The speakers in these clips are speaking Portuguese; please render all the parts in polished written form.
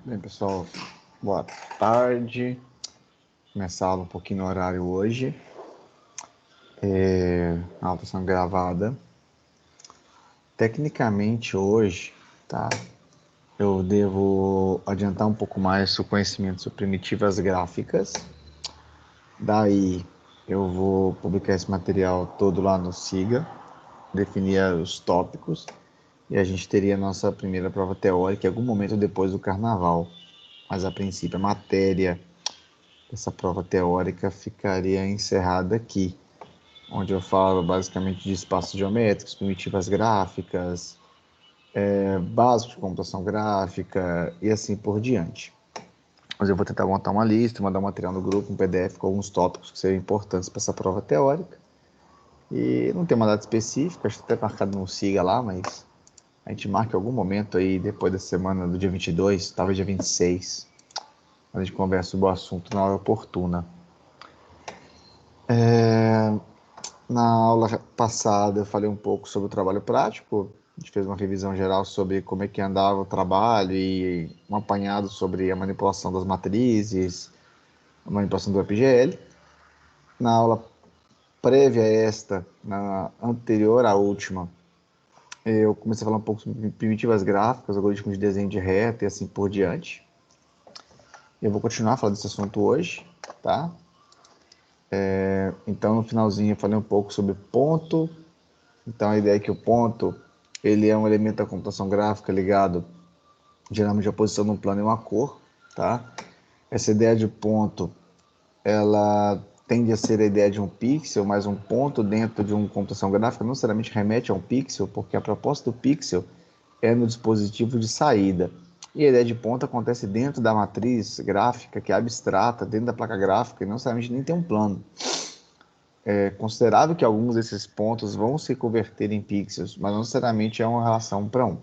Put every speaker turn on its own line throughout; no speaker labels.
Bem, pessoal, boa tarde. Começar a aula um pouquinho no horário hoje. A aula está sendo gravada. Tecnicamente, hoje, tá? Eu devo adiantar um pouco mais o conhecimento sobre primitivas gráficas. Daí, eu vou publicar esse material todo lá no SIGA, definir os tópicos, e a gente teria a nossa primeira prova teórica em algum momento depois do carnaval. Mas, a princípio, a matéria essa prova teórica ficaria encerrada aqui, onde eu falo basicamente de espaços geométricos, primitivas gráficas, básico de computação gráfica e assim por diante. Mas eu vou tentar montar uma lista, mandar um material no grupo, um PDF com alguns tópicos que seriam importantes para essa prova teórica. E não tem uma data específica, acho que até marcado no SIGA lá, mas a gente marca em algum momento aí, depois da semana do dia 22, talvez dia 26. A gente conversa sobre o assunto na hora oportuna. Na aula passada eu falei um pouco sobre o trabalho prático, a gente fez uma revisão geral sobre como é que andava o trabalho e um apanhado sobre a manipulação das matrizes, a manipulação do FGL. Na aula prévia a esta, na anterior à última, eu comecei a falar um pouco sobre primitivas gráficas, algoritmos de desenho de reta e assim por diante. Eu vou continuar a falar desse assunto hoje, tá? Então no finalzinho eu falei um pouco sobre ponto. Então a ideia é que o ponto ele é um elemento da computação gráfica ligado geralmente à posição de um plano e uma cor, tá? Essa ideia de ponto, ela tende a ser a ideia de um pixel, mas um ponto dentro de uma computação gráfica não necessariamente remete a um pixel, porque a proposta do pixel é no dispositivo de saída. E a ideia de ponto acontece dentro da matriz gráfica, que é abstrata, dentro da placa gráfica, e não necessariamente nem tem um plano. É considerável que alguns desses pontos vão se converter em pixels, mas não necessariamente é uma relação 1 para 1.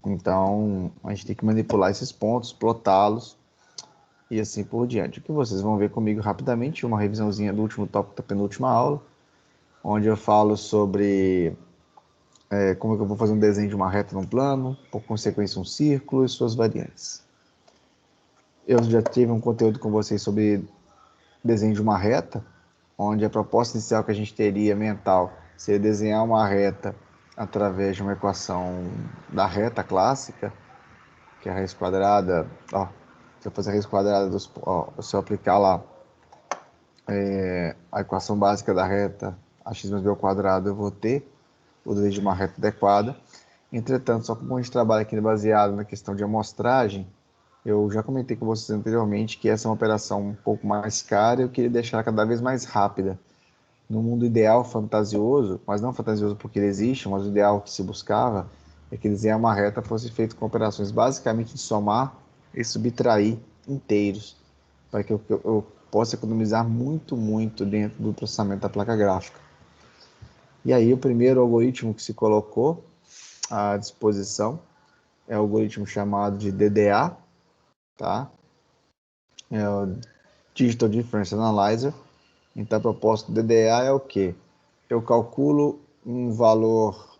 Então, a gente tem que manipular esses pontos, plotá-los e assim por diante. O que vocês vão ver comigo rapidamente, uma revisãozinha do último tópico da penúltima aula, onde eu falo sobre como é que eu vou fazer um desenho de uma reta num plano, por consequência um círculo e suas variantes. Eu já tive um conteúdo com vocês sobre desenho de uma reta, onde a proposta inicial que a gente teria mental seria desenhar uma reta através de uma equação da reta clássica, que é a raiz quadrada, se eu fazer a raiz quadrada, se eu aplicar lá a equação básica da reta ax mais b ao quadrado, eu vou ter o desenho de uma reta adequada. Entretanto, só como a gente trabalha aqui baseado na questão de amostragem, eu já comentei com vocês anteriormente que essa é uma operação um pouco mais cara e eu queria deixar cada vez mais rápida. No mundo ideal fantasioso, mas não fantasioso porque ele existe, mas o ideal que se buscava é que desenhar uma reta fosse feito com operações basicamente de somar e subtrair inteiros, para que eu possa economizar muito dentro do processamento da placa gráfica. E aí o primeiro algoritmo que se colocou à disposição é o algoritmo chamado de DDA, tá? É o Digital Difference Analyzer. Então a proposta do DDA é o quê? Eu calculo um valor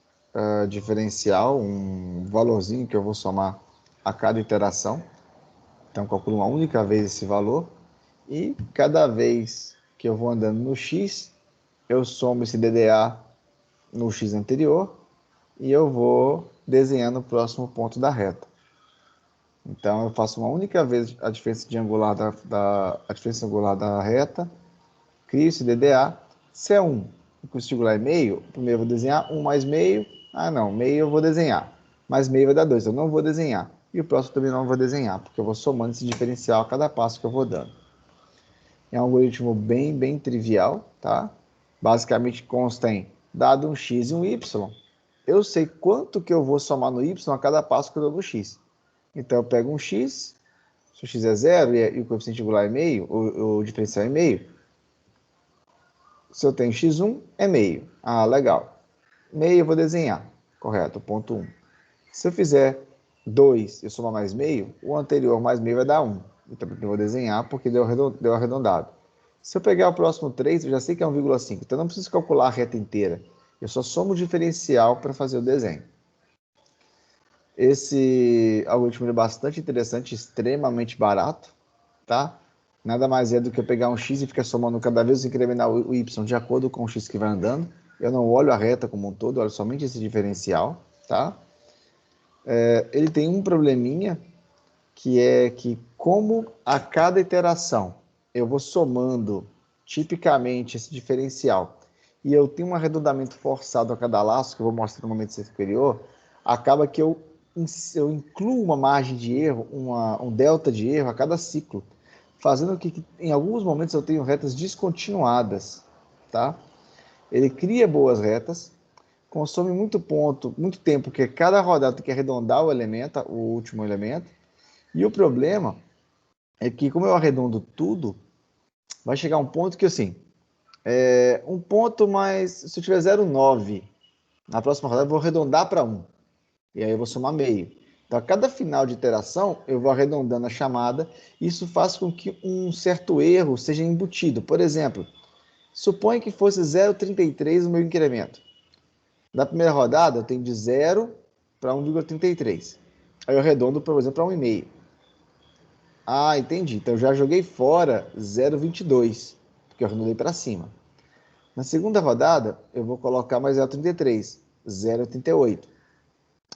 diferencial, um valorzinho que eu vou somar a cada iteração. Então eu calculo uma única vez esse valor e cada vez que eu vou andando no X, eu somo esse DDA no X anterior e eu vou desenhando o próximo ponto da reta. Então eu faço uma única vez a diferença angular a diferença angular da reta, crio esse DDA, se é 1 e o singular é meio, primeiro eu vou desenhar 1 mais meio, meio eu vou desenhar, mais meio vai dar 2, eu não vou desenhar, e o próximo também não vou desenhar, porque eu vou somando esse diferencial a cada passo que eu vou dando. É um algoritmo bem trivial, tá? Basicamente consta em, dado um x e um y, eu sei quanto que eu vou somar no y a cada passo que eu dou no x. Então eu pego um x, se o x é 0 e o coeficiente angular é meio, o diferencial é meio, se eu tenho x1, é meio. Ah, legal. Meio eu vou desenhar. Correto, ponto 1. Se eu fizer 2 e somar mais meio, o anterior mais meio vai dar 1. Então eu vou desenhar porque deu arredondado. Se eu pegar o próximo 3, eu já sei que é 1,5. Então eu não preciso calcular a reta inteira. Eu só somo o diferencial para fazer o desenho. Esse algoritmo é bastante interessante, extremamente barato, tá? Nada mais é do que eu pegar um x e ficar somando cada vez incrementar o y de acordo com o x que vai andando. Eu não olho a reta como um todo, eu olho somente esse diferencial, tá? Ele tem um probleminha, que é que como a cada iteração eu vou somando tipicamente esse diferencial e eu tenho um arredondamento forçado a cada laço, que eu vou mostrar no momento superior, acaba que eu incluo uma margem de erro, um delta de erro a cada ciclo, fazendo com que em alguns momentos eu tenho retas descontinuadas, tá? Ele cria boas retas, consome muito ponto, muito tempo, porque cada rodada tem que arredondar o elemento, o último elemento, e o problema é que, como eu arredondo tudo, vai chegar um ponto que, assim, um ponto mais. Se eu tiver 0,9 na próxima rodada, eu vou arredondar para 1. E aí eu vou somar meio. Então, a cada final de iteração, eu vou arredondando a chamada. Isso faz com que um certo erro seja embutido. Por exemplo, suponha que fosse 0,33 o meu incremento. Na primeira rodada, eu tenho de 0 para 1,33. Aí eu arredondo, por exemplo, para 1,5. Ah, entendi. Então eu já joguei fora 0,22, porque eu arredondei para cima. Na segunda rodada, eu vou colocar mais 0,33, 0,88.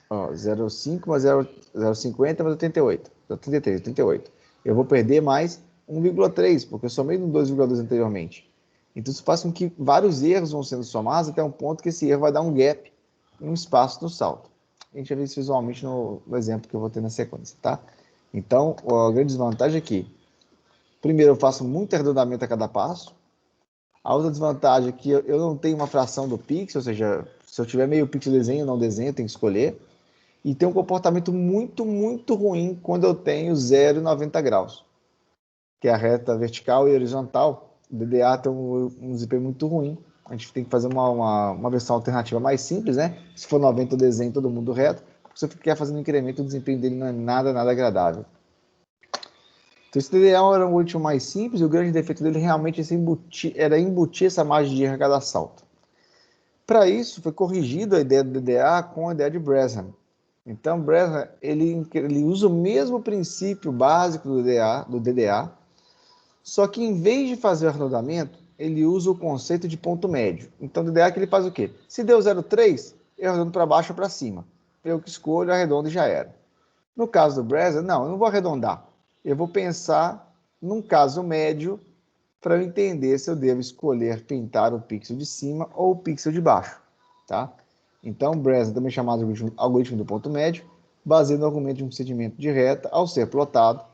0,5 mais 0,50 mais 88. 0,33, 88. Eu vou perder mais 1,3, porque eu somei no 2,2 anteriormente. Então isso faz com que vários erros vão sendo somados até um ponto que esse erro vai dar um gap, um espaço no salto. A gente vai ver isso visualmente no exemplo que eu vou ter na sequência, tá? Então, a grande desvantagem é que, primeiro, eu faço muito arredondamento a cada passo. A outra desvantagem é que eu não tenho uma fração do pixel, ou seja, se eu tiver meio pixel desenho, eu não desenho, eu tenho que escolher. E tem um comportamento muito, muito ruim quando eu tenho 0,90 graus, que é a reta vertical e horizontal. O DDA tem um desempenho muito ruim. A gente tem que fazer uma versão alternativa mais simples, né? Se for 90 eu desenho todo mundo reto. Se eu ficar fazendo incremento, o desempenho dele não é nada, nada agradável. Então, esse DDA era um algoritmo mais simples e o grande defeito dele realmente era embutir essa margem de erro a cada salto. Para isso, foi corrigido a ideia do DDA com a ideia de Bresham. Então, Bresham ele usa o mesmo princípio básico do DDA, só que em vez de fazer o arredondamento, ele usa o conceito de ponto médio. Então, o DDA que ele faz o quê? Se deu 0,3, eu arredondo para baixo ou para cima. Eu que escolho, arredondo e já era. No caso do Bresham, não, eu não vou arredondar. Eu vou pensar num caso médio para eu entender se eu devo escolher pintar o pixel de cima ou o pixel de baixo, tá? Então, Bresham, também chamado de algoritmo do ponto médio, baseado no argumento de um procedimento de reta, ao ser plotado,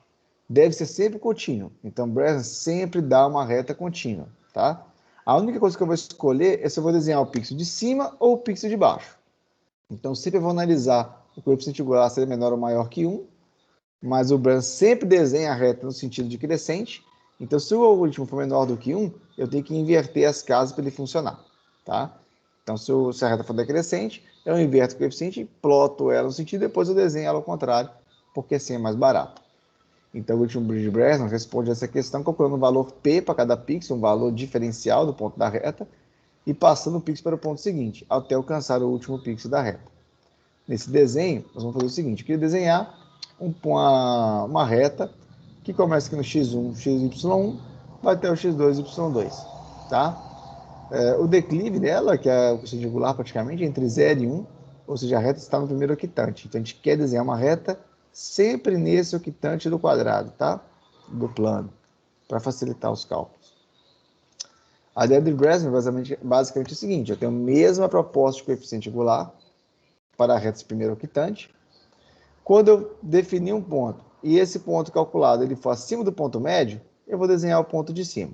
deve ser sempre contínuo. Então, Bresham sempre dá uma reta contínua, tá? A única coisa que eu vou escolher é se eu vou desenhar o pixel de cima ou o pixel de baixo. Então, sempre eu vou analisar o coeficiente angular se ele é menor ou maior que 1, mas o Bresham sempre desenha a reta no sentido de crescente. Então, se o algoritmo for menor do que 1, eu tenho que inverter as casas para ele funcionar, tá? Então, se a reta for decrescente, eu inverto o coeficiente e ploto ela no sentido, depois eu desenho ela ao contrário, porque assim é mais barato. Então, o algoritmo de Bresham responde essa questão calculando o valor P para cada pixel, um valor diferencial do ponto da reta, e passando o pixel para o ponto seguinte, até alcançar o último pixel da reta. Nesse desenho, nós vamos fazer o seguinte: eu queria desenhar uma reta que começa aqui no x1, xy1, vai até o x2, y2, tá? O declive dela, que é o coeficiente angular praticamente, é entre 0 e 1, ou seja, a reta está no primeiro octante. Então, a gente quer desenhar uma reta sempre nesse octante do quadrado, tá? Do plano, para facilitar os cálculos. A ideia de Bresham basicamente é o seguinte: eu tenho a mesma proposta de coeficiente angular para a reta de primeiro octante. Quando eu definir um ponto e esse ponto calculado ele for acima do ponto médio, eu vou desenhar o ponto de cima.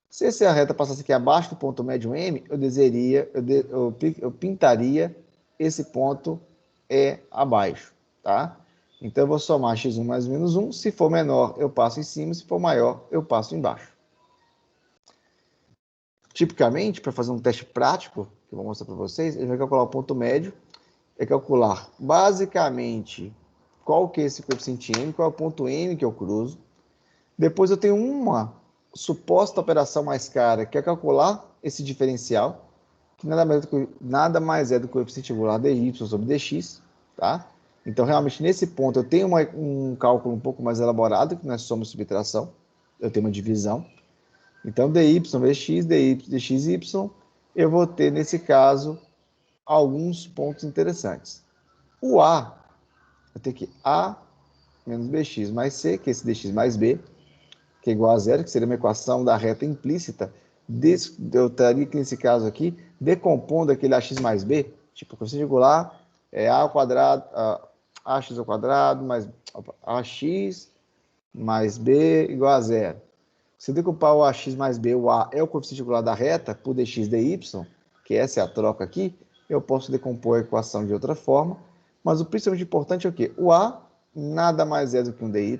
Se essa reta passasse aqui abaixo do ponto médio M, eu pintaria esse ponto E abaixo, tá? Então eu vou somar x1 mais menos 1. Se for menor, eu passo em cima. Se for maior, eu passo embaixo. Tipicamente, para fazer um teste prático, que eu vou mostrar para vocês, ele vai calcular o ponto médio, é calcular basicamente qual que é esse coeficiente M, qual é o ponto M que eu cruzo. Depois eu tenho uma suposta operação mais cara, que é calcular esse diferencial, que nada mais é do que o coeficiente angular dy sobre dx, tá? Então, realmente, nesse ponto, eu tenho um cálculo um pouco mais elaborado, que não é soma e subtração. Eu tenho uma divisão. Então, dy vezes x, dxy, eu vou ter, nesse caso, alguns pontos interessantes. O A, eu tenho que A menos bx mais c, que é esse dx mais b, que é igual a zero, que seria uma equação da reta implícita. Eu estaria aqui, nesse caso aqui, decompondo aquele ax mais b, tipo, coeficiente angular é a ao quadrado, ax ao quadrado mais ax mais b igual a zero. Se eu decupar o ax mais b, o a é o coeficiente angular da reta, por dx dy, que essa é a troca aqui, eu posso decompor a equação de outra forma, mas o principalmente importante é o quê? O a nada mais é do que um dy,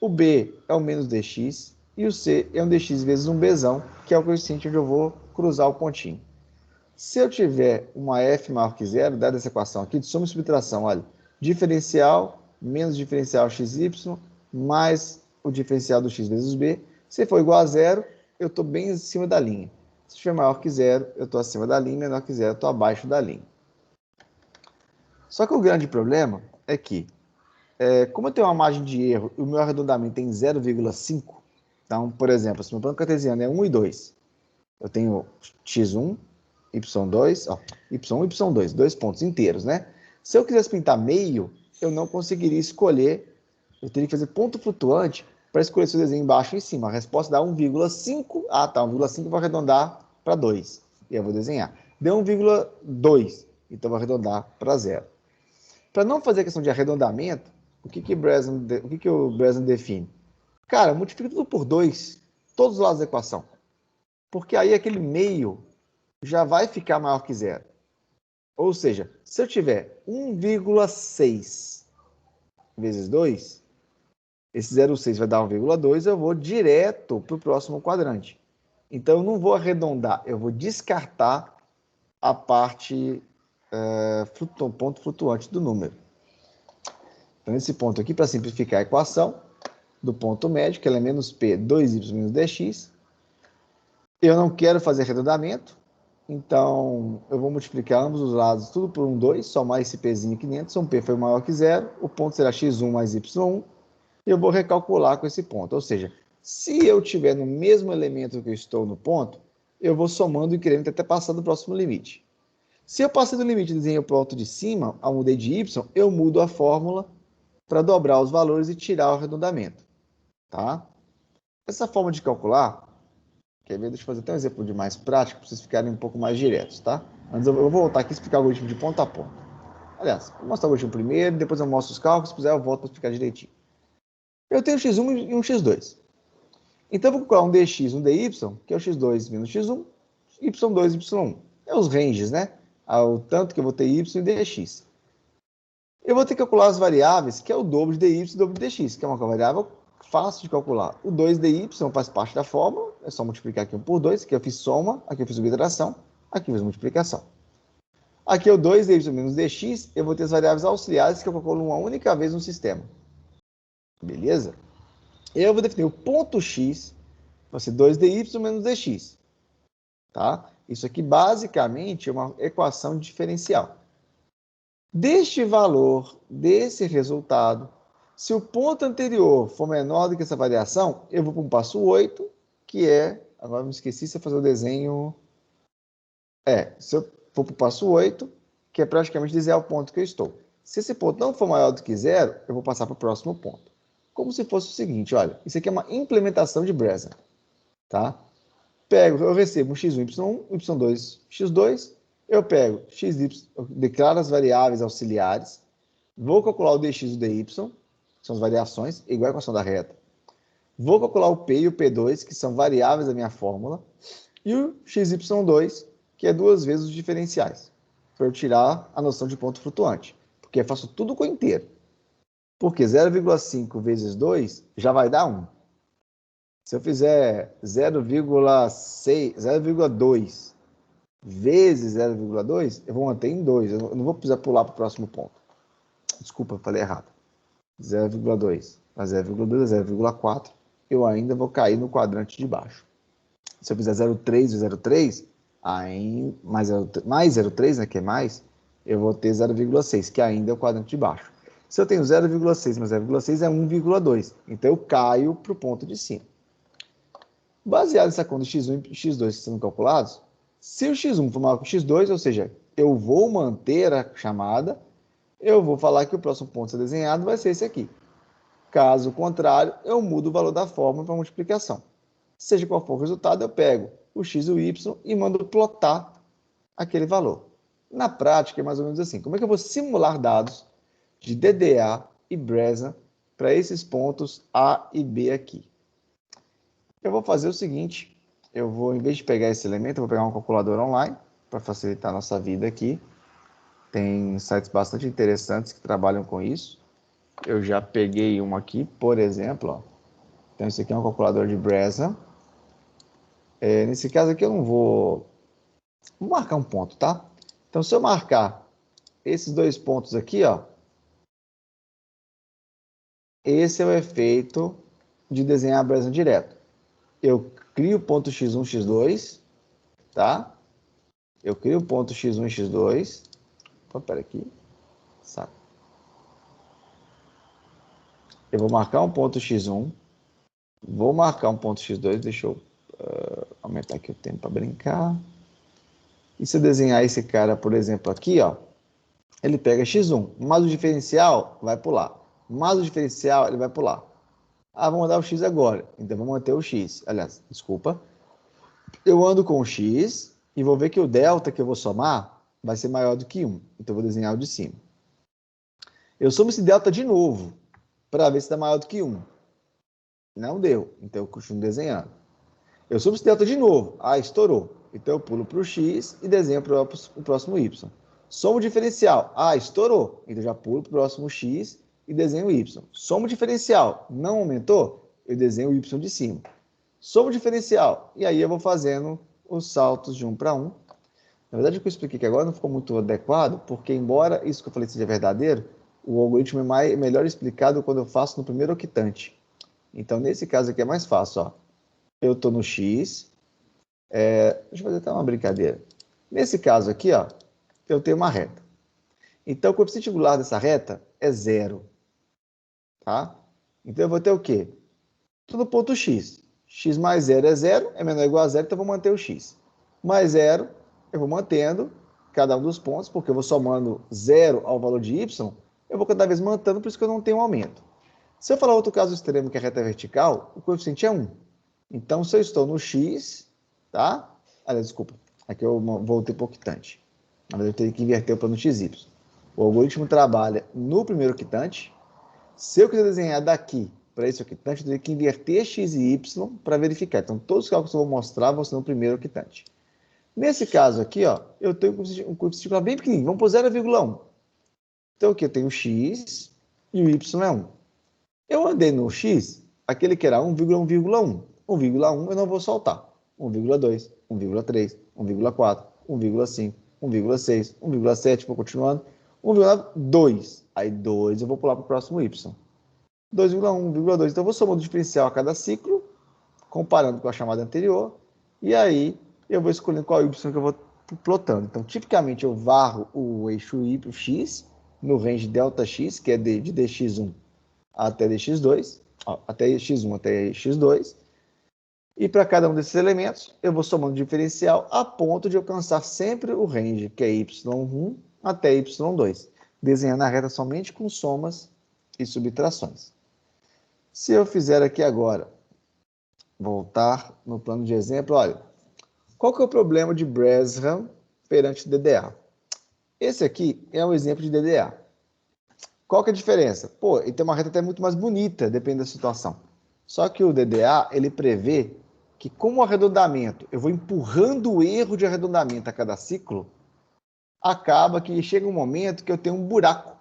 o b é o menos dx, e o c é um dx vezes um bzão, que é o coeficiente onde eu vou cruzar o pontinho. Se eu tiver uma f maior que zero, dada essa equação aqui, de soma e subtração, olha, diferencial menos diferencial xy, mais o diferencial do x vezes b, se for igual a zero, eu estou bem em cima da linha. Se estiver maior que zero, eu estou acima da linha, menor que zero, eu estou abaixo da linha. Só que o grande problema é que, como eu tenho uma margem de erro e o meu arredondamento tem 0,5, então, por exemplo, se meu plano cartesiano é 1 e 2, eu tenho x1, y2, ó, y1 e y2, dois pontos inteiros, né? Se eu quisesse pintar meio, eu não conseguiria escolher, eu teria que fazer ponto flutuante para escolher se o desenho embaixo ou em cima. A resposta dá 1,5, tá, 1,5 eu vou arredondar para 2, e eu vou desenhar. Deu 1,2, então eu vou arredondar para 0. Para não fazer a questão de arredondamento, o que o Breslin define? Cara, multiplica tudo por 2, todos os lados da equação. Porque aí aquele meio já vai ficar maior que zero. Ou seja, se eu tiver 1,6 vezes 2, esse 0,6 vai dar 1,2, eu vou direto para o próximo quadrante. Então, eu não vou arredondar, eu vou descartar a parte ponto flutuante do número. Então, nesse ponto aqui, para simplificar a equação do ponto médio, que ela é menos p, 2y menos dx, eu não quero fazer arredondamento, então eu vou multiplicar ambos os lados, tudo por 2, somar esse pzinho aqui dentro, se um p foi maior que zero, o ponto será x1 mais y1, e eu vou recalcular com esse ponto. Ou seja, se eu tiver no mesmo elemento que eu estou no ponto, eu vou somando o incremento até passar do próximo limite. Se eu passei do limite e desenhei o ponto de cima, ao mudei de y, eu mudo a fórmula para dobrar os valores e tirar o arredondamento. Tá? Essa forma de calcular, quer ver? Deixa eu fazer até um exemplo de mais prático, para vocês ficarem um pouco mais diretos, tá? Antes eu vou voltar aqui e explicar o algoritmo de ponta a ponta. Aliás, vou mostrar o algoritmo primeiro, depois eu mostro os cálculos, se quiser eu volto para explicar direitinho. Eu tenho um x1 e um x2. Então, eu vou calcular um dx, um dy, que é o x2 menos x1, y2 e y1. É os ranges, né? O tanto que eu vou ter y e dx. Eu vou ter que calcular as variáveis, que é o dobro de dy e o dobro de dx, que é uma variável fácil de calcular. O 2dy faz parte da fórmula, é só multiplicar aqui 1 por 2, aqui eu fiz soma, aqui eu fiz subtração, aqui eu fiz multiplicação. Aqui é o 2dy menos dx, eu vou ter as variáveis auxiliares que eu calculo uma única vez no sistema. Beleza? Eu vou definir o ponto x, vai ser 2dy menos dx. Tá? Isso aqui basicamente é uma equação diferencial. Deste valor, desse resultado, se o ponto anterior for menor do que essa variação, eu vou para um passo 8, que é... Agora me esqueci se eu fazer o desenho... se eu for para o passo 8, que é praticamente dizer o ponto que eu estou. Se esse ponto não for maior do que zero, eu vou passar para o próximo ponto. Como se fosse o seguinte, olha, isso aqui é uma implementação de Breslin, tá? Eu recebo um x1, y1, y2, x2, eu pego xy, eu declaro as variáveis auxiliares, vou calcular o dx e o dy, que são as variações, igual a equação da reta. Vou calcular o p e o p2, que são variáveis da minha fórmula, e o xy2, que é 2 vezes os diferenciais, para eu tirar a noção de ponto flutuante, porque eu faço tudo com inteiro. Porque 0,5 vezes 2 já vai dar 1. Se eu fizer 0,6, 0,2 vezes 0,2, eu vou manter em 2. Eu não vou precisar pular para o próximo ponto. Desculpa, eu falei errado. 0,2 mais 0,2 é 0,4. Eu ainda vou cair no quadrante de baixo. Se eu fizer 0,3 e 0,3, aí mais 0,3, né, que é mais, eu vou ter 0,6, que ainda é o quadrante de baixo. Se eu tenho 0,6 mais 0,6 é 1,2. Então eu caio para o ponto de cima. Baseado nessa conta x1 e x2 sendo calculados, se o x1 for maior que o x2, ou seja, eu vou manter a chamada, eu vou falar que o próximo ponto a ser desenhado vai ser esse aqui. Caso contrário, eu mudo o valor da fórmula para multiplicação. Seja qual for o resultado, eu pego o x e o y e mando plotar aquele valor. Na prática, é mais ou menos assim. Como é que eu vou simular dados de DDA e Bresnan para esses pontos A e B aqui? Eu vou fazer o seguinte, eu vou, em vez de pegar esse elemento, eu vou pegar uma calculadora online para facilitar a nossa vida aqui. Tem sites bastante interessantes que trabalham com isso. Eu já peguei uma aqui, por exemplo, ó. Então, esse aqui é um calculador de Bresnan. Nesse caso aqui eu não vou marcar um ponto, tá? Então, se eu marcar esses dois pontos aqui, ó, esse é o efeito de desenhar a Bresnan direto. Eu crio o ponto x1, x2, tá? Eu crio o ponto x1 e x2. Opa, pera aqui. Saco. Eu vou marcar um ponto x1. Vou marcar um ponto x2. Deixa eu aumentar aqui o tempo para brincar. E se eu desenhar esse cara, por exemplo, aqui, ó, ele pega x1, mas o diferencial vai pular. Mas o diferencial ele vai pular. Ah, vamos mandar o x agora. Então, vou manter o x. Aliás, desculpa. Eu ando com o x e vou ver que o delta que eu vou somar vai ser maior do que 1. Então, eu vou desenhar o de cima. Eu somo esse delta de novo para ver se dá maior do que 1. Não deu. Então, eu continuo desenhando. Eu somo esse delta de novo. Ah, estourou. Então, eu pulo para o x e desenho para o próximo y. Somo o diferencial. Ah, estourou. Então, eu já pulo para o próximo x e desenho o y. Somo o diferencial. Não aumentou? Eu desenho o y de cima. Somo o diferencial. E aí, eu vou fazendo os saltos de 1 para 1. Na verdade, o que eu expliquei aqui agora não ficou muito adequado, porque, embora isso que eu falei seja verdadeiro, o algoritmo é melhor explicado quando eu faço no primeiro octante. Então, nesse caso aqui é mais fácil, ó. Eu estou no x. Deixa eu fazer até uma brincadeira. Nesse caso aqui, ó, eu tenho uma reta. Então, o coeficiente angular dessa reta é 0. Tá? Então, eu vou ter o quê? Tudo ponto x. X mais 0 é 0, é menor ou igual a 0, então eu vou manter o x. Mais 0, eu vou mantendo cada um dos pontos, porque eu vou somando 0 ao valor de y, eu vou cada vez mantendo, por isso que eu não tenho um aumento. Se eu falar outro caso extremo, que é a reta vertical, o coeficiente é 1. Então, se eu estou no x, tá? Aliás, desculpa, aqui eu voltei para o octante. Na verdade, eu teria que inverter o plano xy. O algoritmo trabalha no primeiro octante. Se eu quiser desenhar daqui para esse octante, eu teria que inverter x e y para verificar. Então, todos os cálculos que eu vou mostrar vão ser no primeiro octante. Nesse caso aqui, ó, eu tenho um coeficiente bem pequenininho. Vamos por 0,1. Então, aqui eu tenho x e o y é 1. Eu andei no x, aquele que era 1,1,1. 1,1 eu não vou soltar. 1,2, 1,3, 1,4, 1,5, 1,6, 1,7, vou continuando. 1,2. Aí 2 eu vou pular para o próximo y. 2,1, 1,2. Então eu vou somando o diferencial a cada ciclo, comparando com a chamada anterior, e aí eu vou escolhendo qual y que eu vou plotando. Então, tipicamente, eu varro o eixo y, x, no range Δx, que é de dx1 até dx2, até x1 até x2, e para cada um desses elementos, eu vou somando o diferencial a ponto de alcançar sempre o range, que é y1 até y2, desenhando a reta somente com somas e subtrações. Se eu fizer aqui agora, voltar no plano de exemplo, olha, qual que é o problema de Bresnan perante DDA? Esse aqui é um exemplo de DDA. Qual que é a diferença? Pô, ele tem uma reta até muito mais bonita, depende da situação. Só que o DDA, ele prevê que com o arredondamento, eu vou empurrando o erro de arredondamento a cada ciclo, acaba que chega um momento que eu tenho um buraco.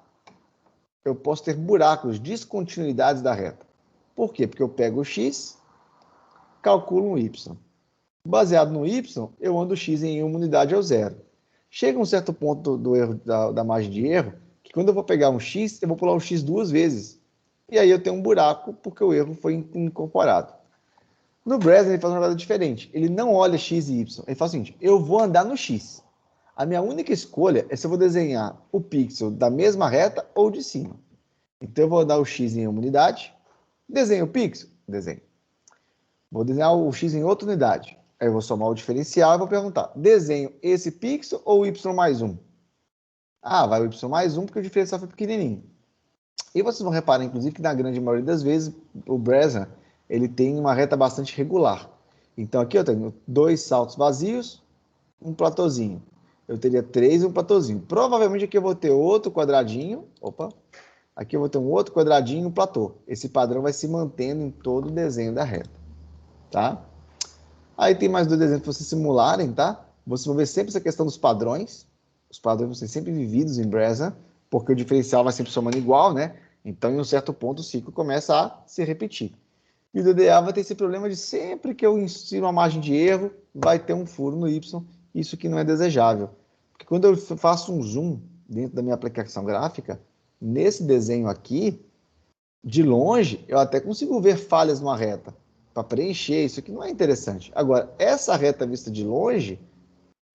Eu posso ter buracos, descontinuidades da reta. Por quê? Porque eu pego o x, calculo um y. Baseado no y, eu ando x em uma unidade ao zero. Chega um certo ponto do erro, da margem de erro, que quando eu vou pegar um x, eu vou pular o x duas vezes. E aí eu tenho um buraco, porque o erro foi incorporado. No Bresnan, ele faz uma jogada diferente. Ele não olha x e y. Ele faz o seguinte, eu vou andar no x. A minha única escolha é se eu vou desenhar o pixel da mesma reta ou de cima. Então, eu vou dar o x em uma unidade, desenho o pixel, desenho. Vou desenhar o x em outra unidade. Aí eu vou somar o diferencial e vou perguntar, desenho esse pixel ou y mais 1? Ah, vai o y mais 1 porque o diferencial foi pequenininho. E vocês vão reparar, inclusive, que na grande maioria das vezes, o Breza, ele tem uma reta bastante regular. Então, aqui eu tenho 2 saltos vazios, um platôzinho. Eu teria 3 e um platôzinho. Provavelmente aqui eu vou ter outro quadradinho. Opa! Aqui eu vou ter um outro quadradinho e um platô. Esse padrão vai se mantendo em todo o desenho da reta. Tá? Aí tem mais 2 exemplos para vocês simularem, tá? Vocês vão ver sempre essa questão dos padrões. Os padrões vão ser sempre vividos em Breza, porque o diferencial vai sempre somando igual, né? Então, em um certo ponto, o ciclo começa a se repetir. E o DDA vai ter esse problema de sempre que eu insiro uma margem de erro, vai ter um furo no Y, isso que não é desejável. Porque quando eu faço um zoom dentro da minha aplicação gráfica, nesse desenho aqui, de longe, eu até consigo ver falhas numa reta, para preencher, isso aqui não é interessante. Agora, essa reta vista de longe,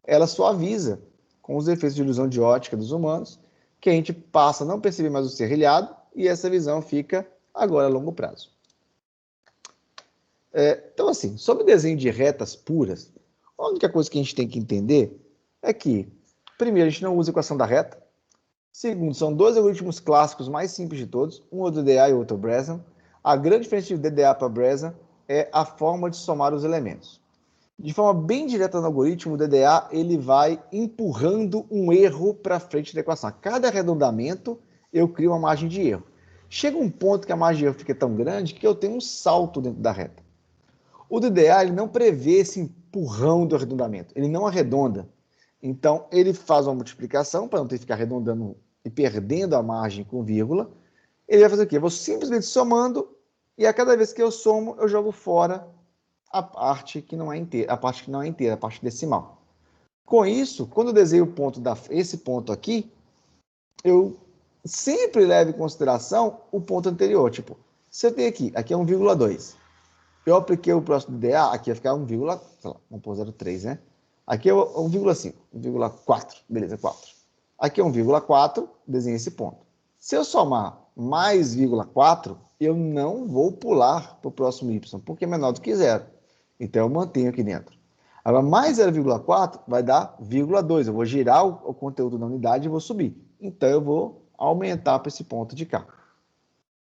ela suaviza com os efeitos de ilusão de ótica dos humanos, que a gente passa a não perceber mais o serrilhado, e essa visão fica agora a longo prazo. Então, assim, sobre desenho de retas puras, a única coisa que a gente tem que entender é que, primeiro, a gente não usa a equação da reta. Segundo, são 2 algoritmos clássicos mais simples de todos, um é o DDA e o outro é o Breza. A grande diferença de DDA para Breza é a forma de somar os elementos. De forma bem direta no algoritmo, o DDA ele vai empurrando um erro para frente da equação. A cada arredondamento, eu crio uma margem de erro. Chega um ponto que a margem de erro fica tão grande que eu tenho um salto dentro da reta. O DDA ele não prevê esse empurrão do arredondamento, ele não arredonda. Então, ele faz uma multiplicação para não ter que ficar arredondando e perdendo a margem com vírgula. Ele vai fazer o quê? Eu vou simplesmente somando e a cada vez que eu somo, eu jogo fora a parte que não é inteira, a parte decimal. Com isso, quando eu desenho esse ponto aqui, eu sempre levo em consideração o ponto anterior. Tipo, se eu tenho aqui é 1,2. Eu apliquei o próximo DA, aqui vai ficar 1,3, né? Aqui é 1,5, 1,4, beleza, 4. Aqui é 1,4, desenhei esse ponto. Se eu somar mais 0,4, eu não vou pular para o próximo y, porque é menor do que 0. Então, eu mantenho aqui dentro. Agora, mais 0,4 vai dar 0,2. Eu vou girar o conteúdo da unidade e vou subir. Então, eu vou aumentar para esse ponto de cá.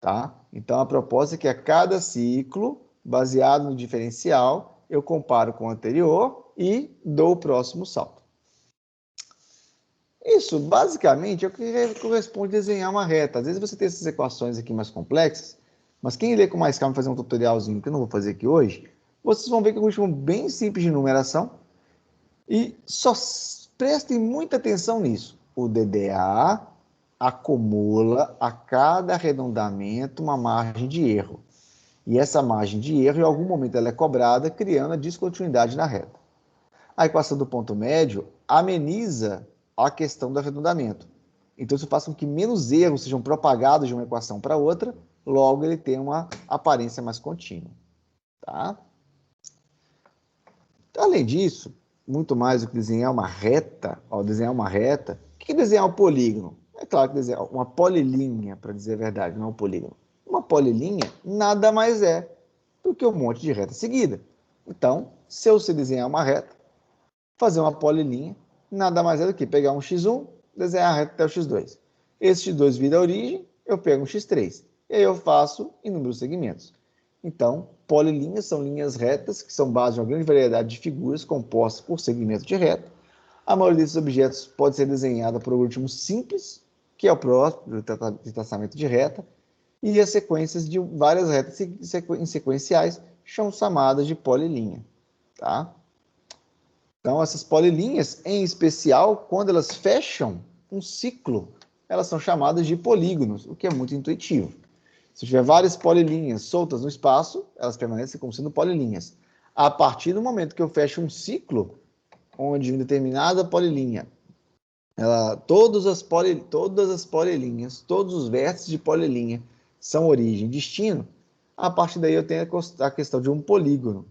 Tá? Então, a proposta é que a cada ciclo, baseado no diferencial, eu comparo com o anterior e dou o próximo salto. Isso, basicamente, é o que corresponde a desenhar uma reta. Às vezes você tem essas equações aqui mais complexas, mas quem lê com mais calma e fazer um tutorialzinho, que eu não vou fazer aqui hoje, vocês vão ver que é um algoritmo bem simples de numeração e só prestem muita atenção nisso. O DDA acumula a cada arredondamento uma margem de erro. E essa margem de erro, em algum momento, ela é cobrada, criando a descontinuidade na reta. A equação do ponto médio ameniza a questão do arredondamento. Então, isso faz com que menos erros sejam propagados de uma equação para outra, logo ele tem uma aparência mais contínua. Tá? Além disso, muito mais do que desenhar uma reta, o que é desenhar um polígono? É claro que desenhar uma polilinha, para dizer a verdade, não é um polígono. Uma polilinha nada mais é do que um monte de reta seguida. Então, se eu sei desenhar uma reta, fazer uma polilinha, nada mais é do que pegar um x1, desenhar a reta até o x2. Esse x2 vira a origem, eu pego um x3. E aí eu faço inúmeros segmentos. Então, polilinhas são linhas retas, que são base de uma grande variedade de figuras compostas por segmentos de reta. A maioria desses objetos pode ser desenhada por algoritmos simples, que é o próprio de traçamento de reta, e as sequências de várias retas sequenciais são chamadas de polilinha. Tá? Então, essas polilinhas, em especial, quando elas fecham um ciclo, elas são chamadas de polígonos, o que é muito intuitivo. Se tiver várias polilinhas soltas no espaço, elas permanecem como sendo polilinhas. A partir do momento que eu fecho um ciclo, onde uma determinada polilinha, todas as polilinhas, todos os vértices de polilinha são origem e destino, a partir daí eu tenho a questão de um polígono.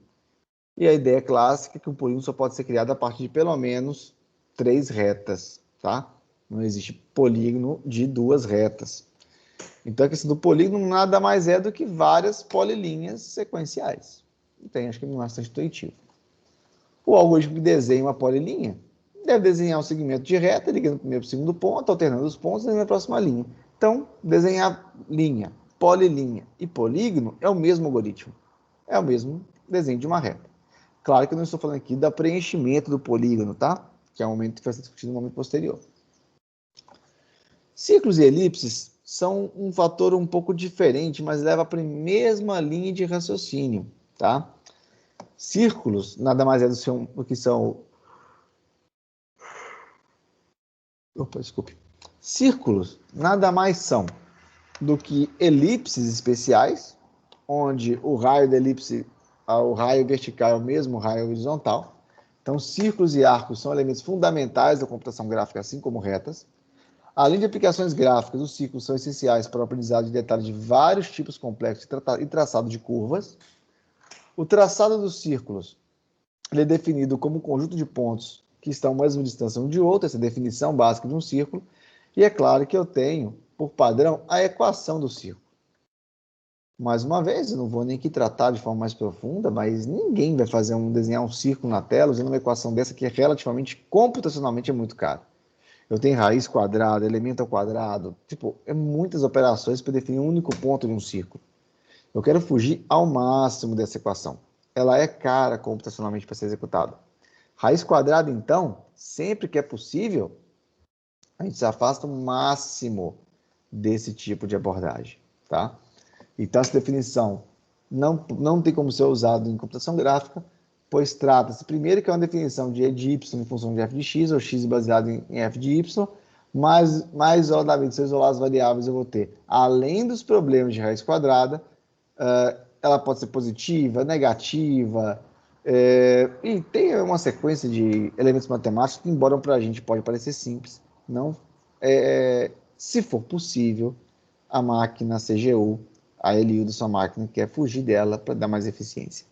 E a ideia clássica é que um polígono só pode ser criado a partir de pelo menos três retas, tá? Não existe polígono de duas retas. Então, a questão do polígono nada mais é do que várias polilinhas sequenciais. Tem, acho que é bastante intuitivo. O algoritmo que desenha uma polilinha deve desenhar um segmento de reta, ligando o primeiro para o segundo ponto, alternando os pontos e na próxima linha. Então, desenhar linha, polilinha e polígono é o mesmo algoritmo. É o mesmo desenho de uma reta. Claro que eu não estou falando aqui do preenchimento do polígono, tá? Que é um momento que vai ser discutido no momento posterior. Círculos e elipses são um fator um pouco diferente, mas leva para a mesma linha de raciocínio, tá? Círculos nada mais é do que são... Opa, desculpe. Círculos nada mais são do que elipses especiais, onde o raio da elipse, o raio vertical é o mesmo raio horizontal. Então, círculos e arcos são elementos fundamentais da computação gráfica, assim como retas. Além de aplicações gráficas, os círculos são essenciais para o aprendizado de detalhes de vários tipos complexos e traçado de curvas. O traçado dos círculos ele é definido como um conjunto de pontos que estão a mesma distância um de outro, essa é a definição básica de um círculo. E é claro que eu tenho, por padrão, a equação do círculo. Mais uma vez, eu não vou nem aqui tratar de forma mais profunda, mas ninguém vai desenhar um círculo na tela usando uma equação dessa que é relativamente, computacionalmente, é muito cara. Eu tenho raiz quadrada, elemento ao quadrado, é muitas operações para definir um único ponto de um círculo. Eu quero fugir ao máximo dessa equação. Ela é cara computacionalmente para ser executada. Raiz quadrada, então, sempre que é possível, a gente se afasta o máximo desse tipo de abordagem, tá? Então, essa definição não tem como ser usada em computação gráfica, pois trata-se, primeiro, que é uma definição de E de Y em função de F de X, ou X baseado em F de Y, mas, mais isoladamente, se eu isolar as variáveis, eu vou ter, além dos problemas de raiz quadrada, ela pode ser positiva, negativa, e tem uma sequência de elementos matemáticos que, embora para a gente pode parecer simples, não, se for possível, a máquina CGU, a LU da sua máquina, quer fugir dela para dar mais eficiência.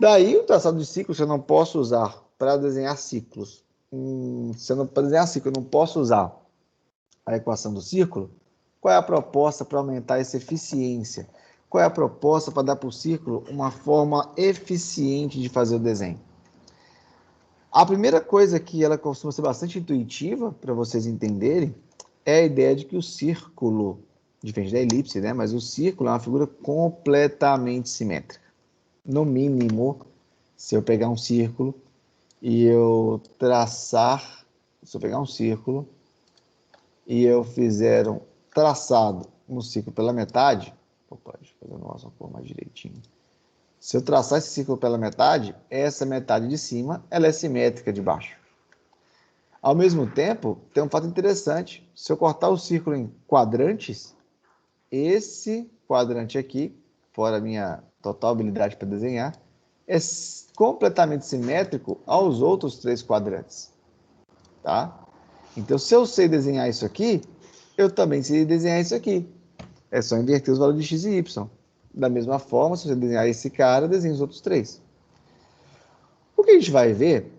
Daí, o traçado de ciclos eu não posso usar para desenhar ciclos. Para desenhar ciclo, eu não posso usar a equação do círculo. Qual é a proposta para aumentar essa eficiência? Qual é a proposta para dar para o círculo uma forma eficiente de fazer o desenho? A primeira coisa que ela costuma ser bastante intuitiva, para vocês entenderem, é a ideia de que o círculo, diferente da elipse, né? Mas o círculo é uma figura completamente simétrica. No mínimo, se eu pegar um círculo e eu traçar, se eu pegar um círculo e eu fizer um traçado no círculo pela metade, deixa eu fazer o negócio mais direitinho. Se eu traçar esse círculo pela metade, essa metade de cima, ela é simétrica de baixo. Ao mesmo tempo, tem um fato interessante. Se eu cortar o círculo em quadrantes, esse quadrante aqui, fora a minha total habilidade para desenhar, é completamente simétrico aos outros três quadrantes. Tá? Então, se eu sei desenhar isso aqui, eu também sei desenhar isso aqui. É só inverter os valores de x e y. Da mesma forma, se você desenhar esse cara, desenha os outros três. O que a gente vai ver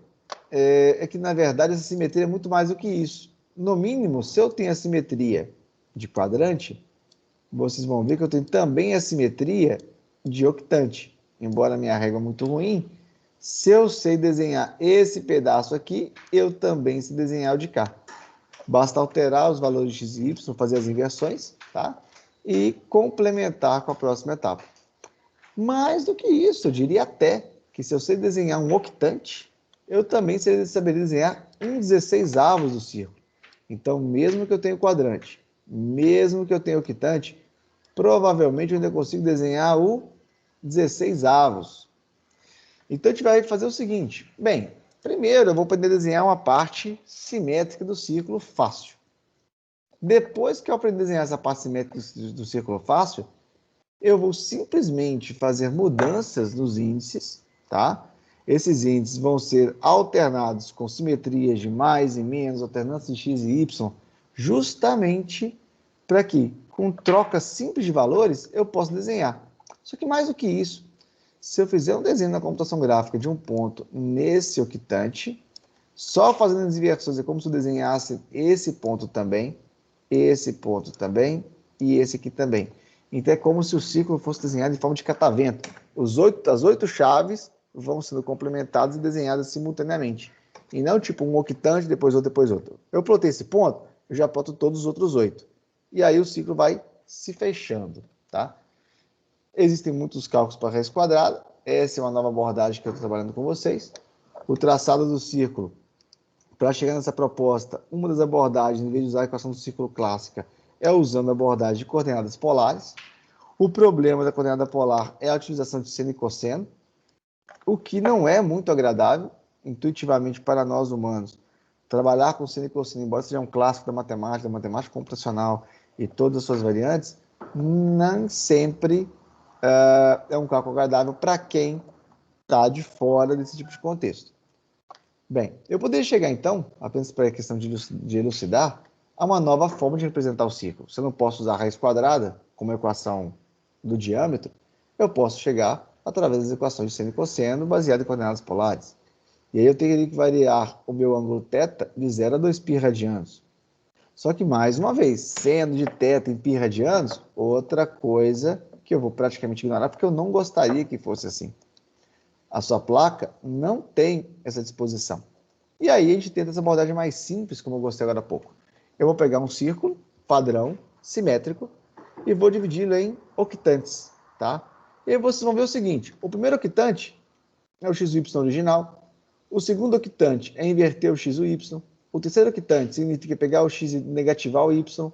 é que, na verdade, essa simetria é muito mais do que isso. No mínimo, se eu tenho a simetria de quadrante, vocês vão ver que eu tenho também a simetria de octante. Embora a minha régua é muito ruim, se eu sei desenhar esse pedaço aqui, eu também sei desenhar o de cá. Basta alterar os valores de x e y, fazer as inversões, tá? E complementar com a próxima etapa. Mais do que isso, eu diria até que se eu sei desenhar um octante, eu também saberia desenhar um 16avos do círculo. Então, mesmo que eu tenha quadrante, mesmo que eu tenha octante, provavelmente eu ainda consigo desenhar o 16avos. Então, a gente vai fazer o seguinte. Bem, primeiro eu vou poder desenhar uma parte simétrica do círculo fácil. Depois que eu aprender a desenhar essa parte simétrica do círculo fácil, eu vou simplesmente fazer mudanças nos índices, tá? Esses índices vão ser alternados com simetrias de mais e menos, alternância de x e y, justamente para que, com troca simples de valores, eu possa desenhar. Só que mais do que isso, se eu fizer um desenho na computação gráfica de um ponto nesse octante, Só fazendo as inversões é como se eu desenhasse esse ponto também e esse aqui também. Então é como se o círculo fosse desenhado em forma de catavento. As 8 chaves vão sendo complementadas e desenhadas simultaneamente. E não tipo um octante, depois outro, depois outro. Eu plotei esse ponto, eu já ploto todos os outros 8. E aí o ciclo vai se fechando, tá? Existem muitos cálculos para raiz quadrada. Essa é uma nova abordagem que eu estou trabalhando com vocês. O traçado do círculo, para chegar nessa proposta, uma das abordagens, em vez de usar a equação do círculo clássica, é usando a abordagem de coordenadas polares. O problema da coordenada polar é a utilização de seno e cosseno, o que não é muito agradável, intuitivamente, para nós humanos. Trabalhar com seno e cosseno, embora seja um clássico da matemática computacional e todas as suas variantes, não sempre é um cálculo agradável para quem está de fora desse tipo de contexto. Bem, eu poderia chegar, então, apenas para a questão de elucidar, a uma nova forma de representar o círculo. Se eu não posso usar a raiz quadrada como equação do diâmetro, eu posso chegar através das equações de seno e cosseno baseadas em coordenadas polares. E aí eu teria que variar o meu ângulo θ de 0 a 2π radianos. Só que, mais uma vez, seno de θ em π radianos, outra coisa que eu vou praticamente ignorar, porque eu não gostaria que fosse assim. A sua placa não tem essa disposição. E aí a gente tenta essa abordagem mais simples, como eu gostei agora há pouco. Eu vou pegar um círculo padrão, simétrico, e vou dividi-lo em octantes, tá? E aí vocês vão ver o seguinte, o primeiro octante é o x e y original, o segundo octante é inverter o x e o y, o terceiro octante significa pegar o x e negativar o y,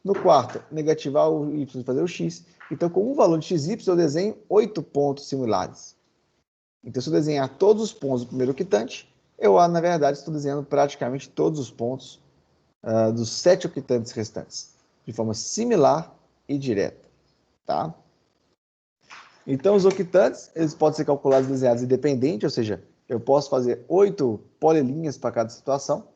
no quarto, negativar o y e fazer o x. Então, com um valor de x e y, eu desenho 8 pontos similares. Então, se eu desenhar todos os pontos do primeiro octante, eu, na verdade, estou desenhando praticamente todos os pontos dos 7 octantes restantes, de forma similar e direta, tá? Então, os octantes, eles podem ser calculados e desenhados independente, ou seja, eu posso fazer 8 polilinhas para cada situação.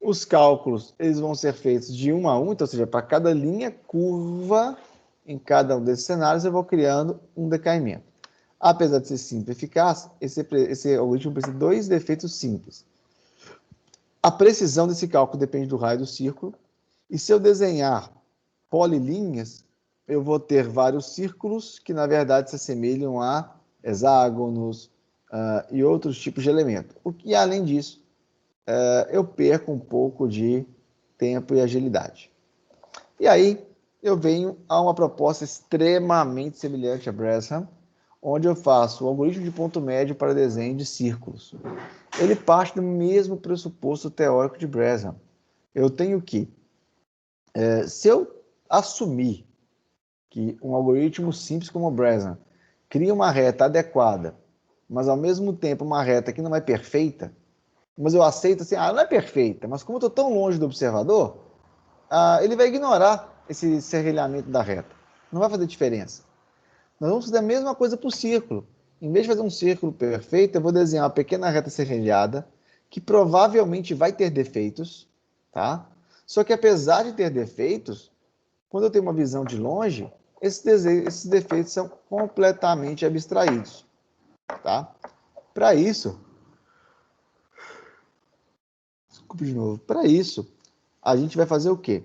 Os cálculos, eles vão ser feitos de 1 a 1, então, ou seja, para cada linha, curva, em cada um desses cenários, eu vou criando um decaimento. Apesar de ser simples e eficaz, esse algoritmo precisa de 2 defeitos simples. A precisão desse cálculo depende do raio do círculo, e se eu desenhar polilinhas, eu vou ter vários círculos que, na verdade, se assemelham a hexágonos e outros tipos de elemento. O que, além disso, eu perco um pouco de tempo e agilidade. E aí, eu venho a uma proposta extremamente semelhante a Bresham, onde eu faço o algoritmo de ponto médio para desenho de círculos. Ele parte do mesmo pressuposto teórico de Bresham. Eu tenho que, se eu assumir que um algoritmo simples como o Bresham cria uma reta adequada, mas ao mesmo tempo uma reta que não é perfeita, mas eu aceito assim, não é perfeita, mas como eu estou tão longe do observador, ele vai ignorar esse serrilhamento da reta. Não vai fazer diferença. Nós vamos fazer a mesma coisa para o círculo. Em vez de fazer um círculo perfeito, eu vou desenhar uma pequena reta serrilhada, que provavelmente vai ter defeitos, tá? Só que apesar de ter defeitos, quando eu tenho uma visão de longe, esses defeitos são completamente abstraídos, tá? Para isso, desculpa de novo, para isso, a gente vai fazer o quê?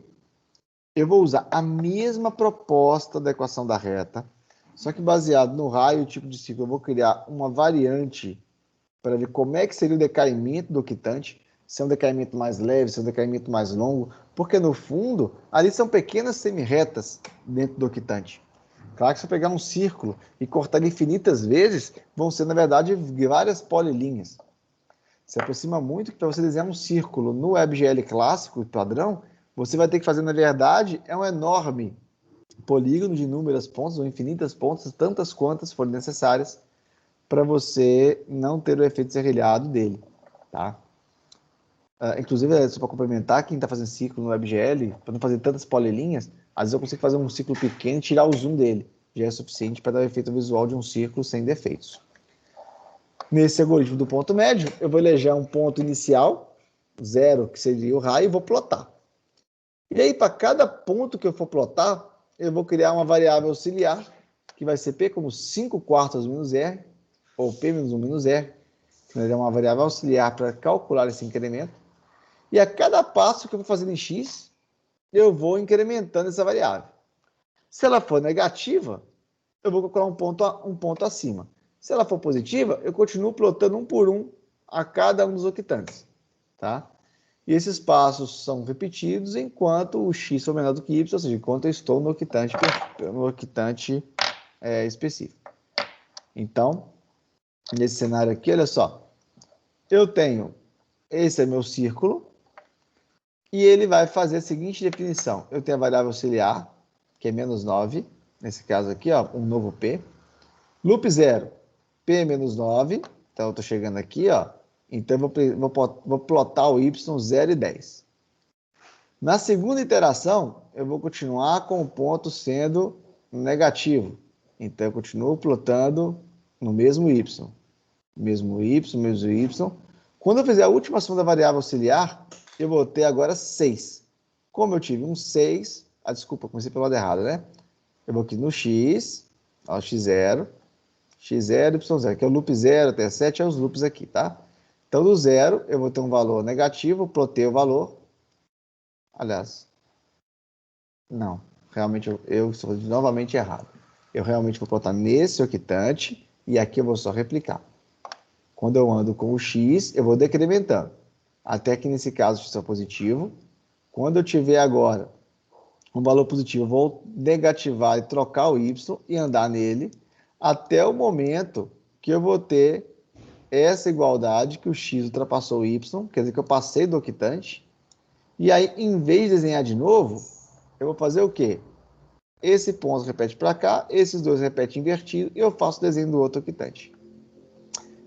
Eu vou usar a mesma proposta da equação da reta, só que baseado no raio e o tipo de ciclo, eu vou criar uma variante para ver como é que seria o decaimento do octante, se é um decaimento mais leve, se é um decaimento mais longo, porque no fundo, ali são pequenas semirretas dentro do octante. Claro que se eu pegar um círculo e cortar infinitas vezes, vão ser, na verdade, várias polilinhas. Se aproxima muito que para você desenhar um círculo no WebGL clássico, padrão, você vai ter que fazer, na verdade, um enorme polígono de inúmeras pontas, ou infinitas pontas, tantas quantas forem necessárias, para você não ter o efeito serrilhado dele, tá? Inclusive, só para complementar, quem está fazendo ciclo no WebGL, para não fazer tantas polilinhas, às vezes eu consigo fazer um ciclo pequeno e tirar o zoom dele. Já é suficiente para dar o efeito visual de um círculo sem defeitos. Nesse algoritmo do ponto médio, eu vou eleger um ponto inicial, 0, que seria o raio, e vou plotar. E aí, para cada ponto que eu for plotar, eu vou criar uma variável auxiliar, que vai ser P como 5 quartos menos R, ou P menos 1 menos R, Ele é uma variável auxiliar para calcular esse incremento. E a cada passo que eu vou fazendo em x, eu vou incrementando essa variável. Se ela for negativa, eu vou calcular um ponto acima. Se ela for positiva, eu continuo plotando um por um a cada um dos octantes. Tá? E esses passos são repetidos enquanto o x for menor do que y, ou seja, enquanto eu estou no octante específico. Então, nesse cenário aqui, olha só, eu tenho, esse é meu círculo, e ele vai fazer a seguinte definição. Eu tenho a variável auxiliar, que é menos 9, nesse caso aqui, ó, um novo P. Loop 0, P menos 9, então eu estou chegando aqui, ó, então eu vou plotar o y 0 e 10. Na segunda iteração, eu vou continuar com o ponto sendo negativo. Então, eu continuo plotando no mesmo y. Mesmo y, mesmo y. Quando eu fizer a última soma da variável auxiliar, eu vou ter agora 6. Como eu tive um 6... desculpa, comecei pelo lado errado, né? Eu vou aqui no x, ó, x0, y0, que é o loop 0 até 7, é os loops aqui, tá? Então, do 0, eu vou ter um valor negativo, plotei o valor. Aliás, não, realmente eu estou novamente errado. Eu realmente vou plotar nesse octante e aqui eu vou só replicar. Quando eu ando com o x, eu vou decrementando. Até que nesse caso x é positivo. Quando eu tiver agora um valor positivo, eu vou negativar e trocar o y e andar nele até o momento que eu vou ter essa igualdade que o x ultrapassou o y, quer dizer que eu passei do octante. E aí, em vez de desenhar de novo, eu vou fazer o quê? Esse ponto repete para cá, esses dois repetem invertido e eu faço o desenho do outro octante.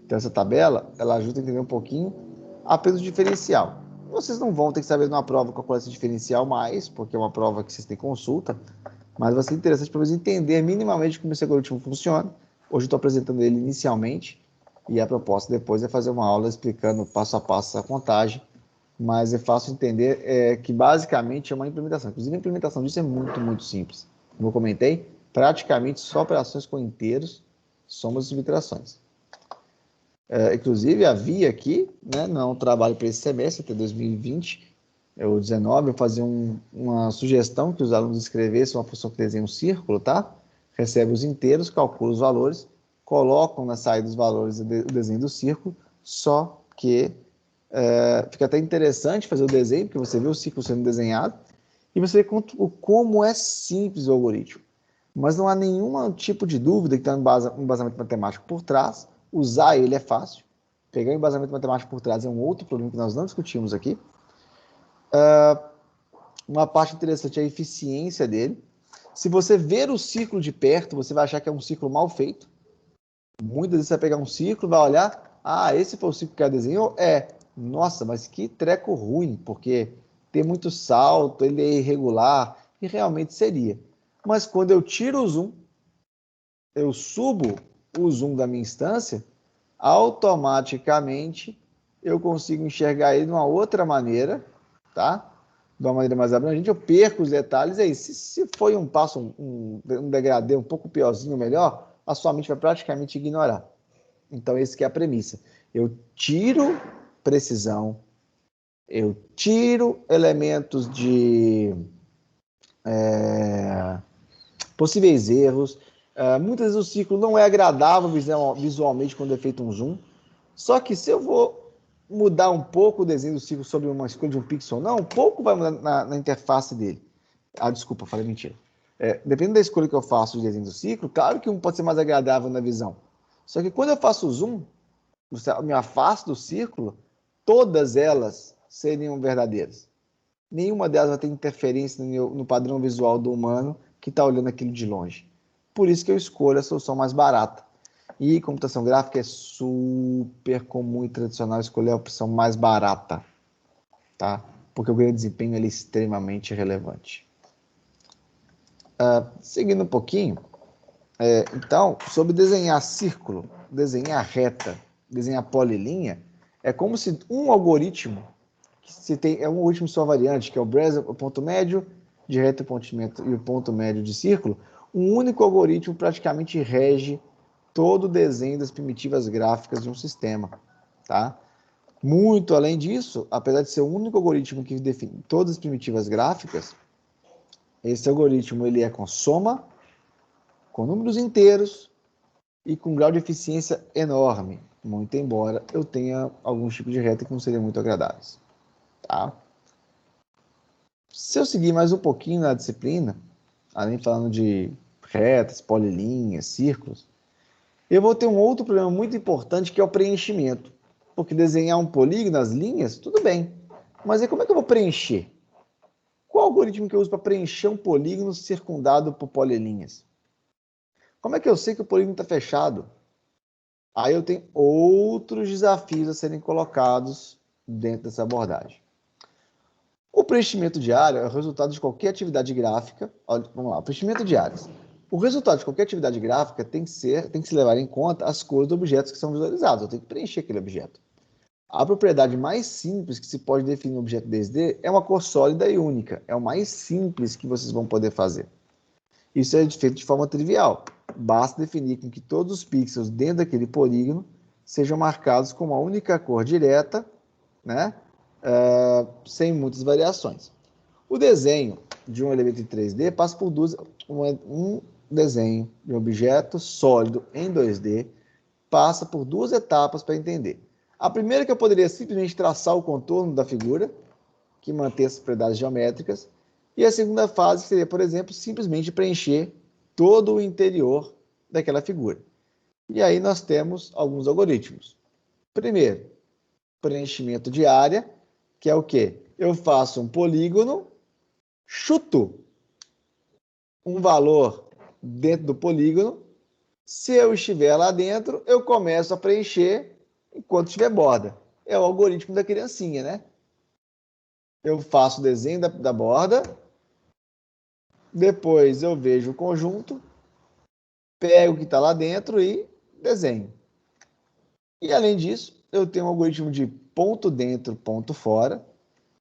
Então, essa tabela, ela ajuda a entender um pouquinho apenas o diferencial. Vocês não vão ter que saber numa prova calcular esse diferencial mais, porque é uma prova que vocês têm consulta, mas vai ser interessante para vocês entenderem minimamente como esse algoritmo funciona. Hoje eu estou apresentando ele inicialmente, e a proposta depois é fazer uma aula explicando passo a passo essa contagem, mas é fácil entender que basicamente é uma implementação. Inclusive a implementação disso é muito, muito simples. Como eu comentei, praticamente só operações com inteiros, somas e subtrações. Inclusive havia aqui, né, não é um trabalho para esse semestre, até 2020, ou 19, eu fazia uma sugestão que os alunos escrevessem uma função que desenha um círculo, tá? Recebe os inteiros, calcula os valores, colocam na saída dos valores o desenho do círculo, só que fica até interessante fazer o desenho, porque você vê o círculo sendo desenhado, e você vê como é simples o algoritmo. Mas não há nenhum tipo de dúvida que tem um embasamento matemático por trás. Usar ele é fácil. Pegar o embasamento matemático por trás é um outro problema que nós não discutimos aqui. Uma parte interessante é a eficiência dele. Se você ver o círculo de perto, você vai achar que é um círculo mal feito. Muitas vezes você vai pegar um círculo, vai olhar, esse foi o círculo que ela desenhou? Nossa, mas que treco ruim, porque tem muito salto, ele é irregular, e realmente seria. Mas quando eu tiro o zoom, eu subo o zoom da minha instância, automaticamente eu consigo enxergar ele de uma outra maneira, tá? De uma maneira mais abrangente, eu perco os detalhes, aí se foi um passo, um degradê um pouco piorzinho, melhor, a sua mente vai praticamente ignorar. Então, esse que é a premissa. Eu tiro precisão, eu tiro elementos de possíveis erros. Muitas vezes o ciclo não é agradável visualmente quando é feito um zoom. Só que se eu vou mudar um pouco o desenho do ciclo sobre uma escolha de um pixel, não, um pouco vai mudar na interface dele. Desculpa, falei mentira. Dependendo da escolha que eu faço de desenho do ciclo, claro que um pode ser mais agradável na visão. Só que quando eu faço o zoom, eu me afasto do círculo, todas elas seriam verdadeiras. Nenhuma delas vai ter interferência no padrão visual do humano que está olhando aquilo de longe. Por isso que eu escolho a solução mais barata. E computação gráfica é super comum e tradicional escolher a opção mais barata, tá? Porque o ganho de desempenho é extremamente relevante. Seguindo um pouquinho, então, sobre desenhar círculo, desenhar reta, desenhar polilinha, é como se um algoritmo, um algoritmo só variante, que é o Breslin, o ponto médio de reta e o ponto médio de círculo, um único algoritmo praticamente rege todo o desenho das primitivas gráficas de um sistema. tá? Muito além disso, apesar de ser o único algoritmo que define todas as primitivas gráficas, esse algoritmo ele é com soma, com números inteiros e com grau de eficiência enorme, muito embora eu tenha alguns tipos de reta que não seriam muito agradáveis, tá? Se eu seguir mais um pouquinho na disciplina, além falando de retas, polilinhas, círculos, eu vou ter um outro problema muito importante que é o preenchimento. Porque desenhar um polígono nas linhas, tudo bem. Mas aí como é que eu vou preencher? Qual algoritmo que eu uso para preencher um polígono circundado por polilinhas? Como é que eu sei que o polígono está fechado? Aí eu tenho outros desafios a serem colocados dentro dessa abordagem. O preenchimento de área é o resultado de qualquer atividade gráfica. Olha, vamos lá, o preenchimento de áreas. O resultado de qualquer atividade gráfica tem que se levar em conta as cores dos objetos que são visualizados. Eu tenho que preencher aquele objeto. A propriedade mais simples que se pode definir no objeto 2D é uma cor sólida e única. É o mais simples que vocês vão poder fazer. Isso é feito de forma trivial. Basta definir com que todos os pixels dentro daquele polígono sejam marcados com uma única cor direta, né? Sem muitas variações. O desenho de um elemento em 3D passa por um desenho de um objeto sólido em 2D passa por duas etapas para entender. A primeira é que eu poderia simplesmente traçar o contorno da figura, que mantém as propriedades geométricas, e a segunda fase seria, por exemplo, simplesmente preencher todo o interior daquela figura. E aí nós temos alguns algoritmos. Primeiro, preenchimento de área, que é o quê? Eu faço um polígono, chuto um valor dentro do polígono. Se eu estiver lá dentro, eu começo a preencher enquanto tiver borda. É o algoritmo da criancinha, né? Eu faço o desenho da borda, depois eu vejo o conjunto, pego o que está lá dentro e desenho. E além disso, eu tenho um algoritmo de ponto dentro, ponto fora,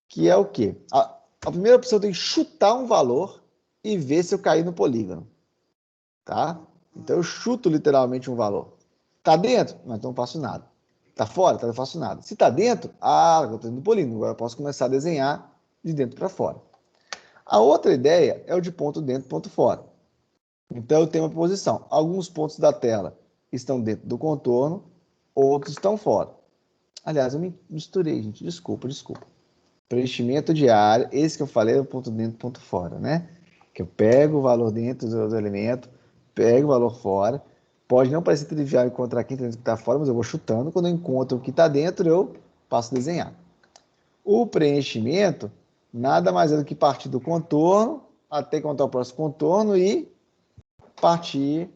que é o quê? A primeira opção tem que chutar um valor e ver se eu caí no polígono. Tá? Então eu chuto literalmente um valor. Tá dentro? Não, então não faço nada. Tá fora? Tá, não faço nada. Se tá dentro, eu estou indo no polígono. Agora eu posso começar a desenhar de dentro para fora. A outra ideia é o de ponto dentro, ponto fora. Então eu tenho uma posição. Alguns pontos da tela estão dentro do contorno, outros estão fora. Aliás, eu me misturei, gente. Desculpa. Preenchimento de área, esse que eu falei é o ponto dentro, ponto fora, né? Que eu pego o valor dentro do elemento, pego o valor fora. Pode não parecer trivial encontrar aqui dentro que está fora, mas eu vou chutando. Quando eu encontro o que está dentro, eu passo a desenhar. O preenchimento nada mais é do que partir do contorno até encontrar o próximo contorno e partir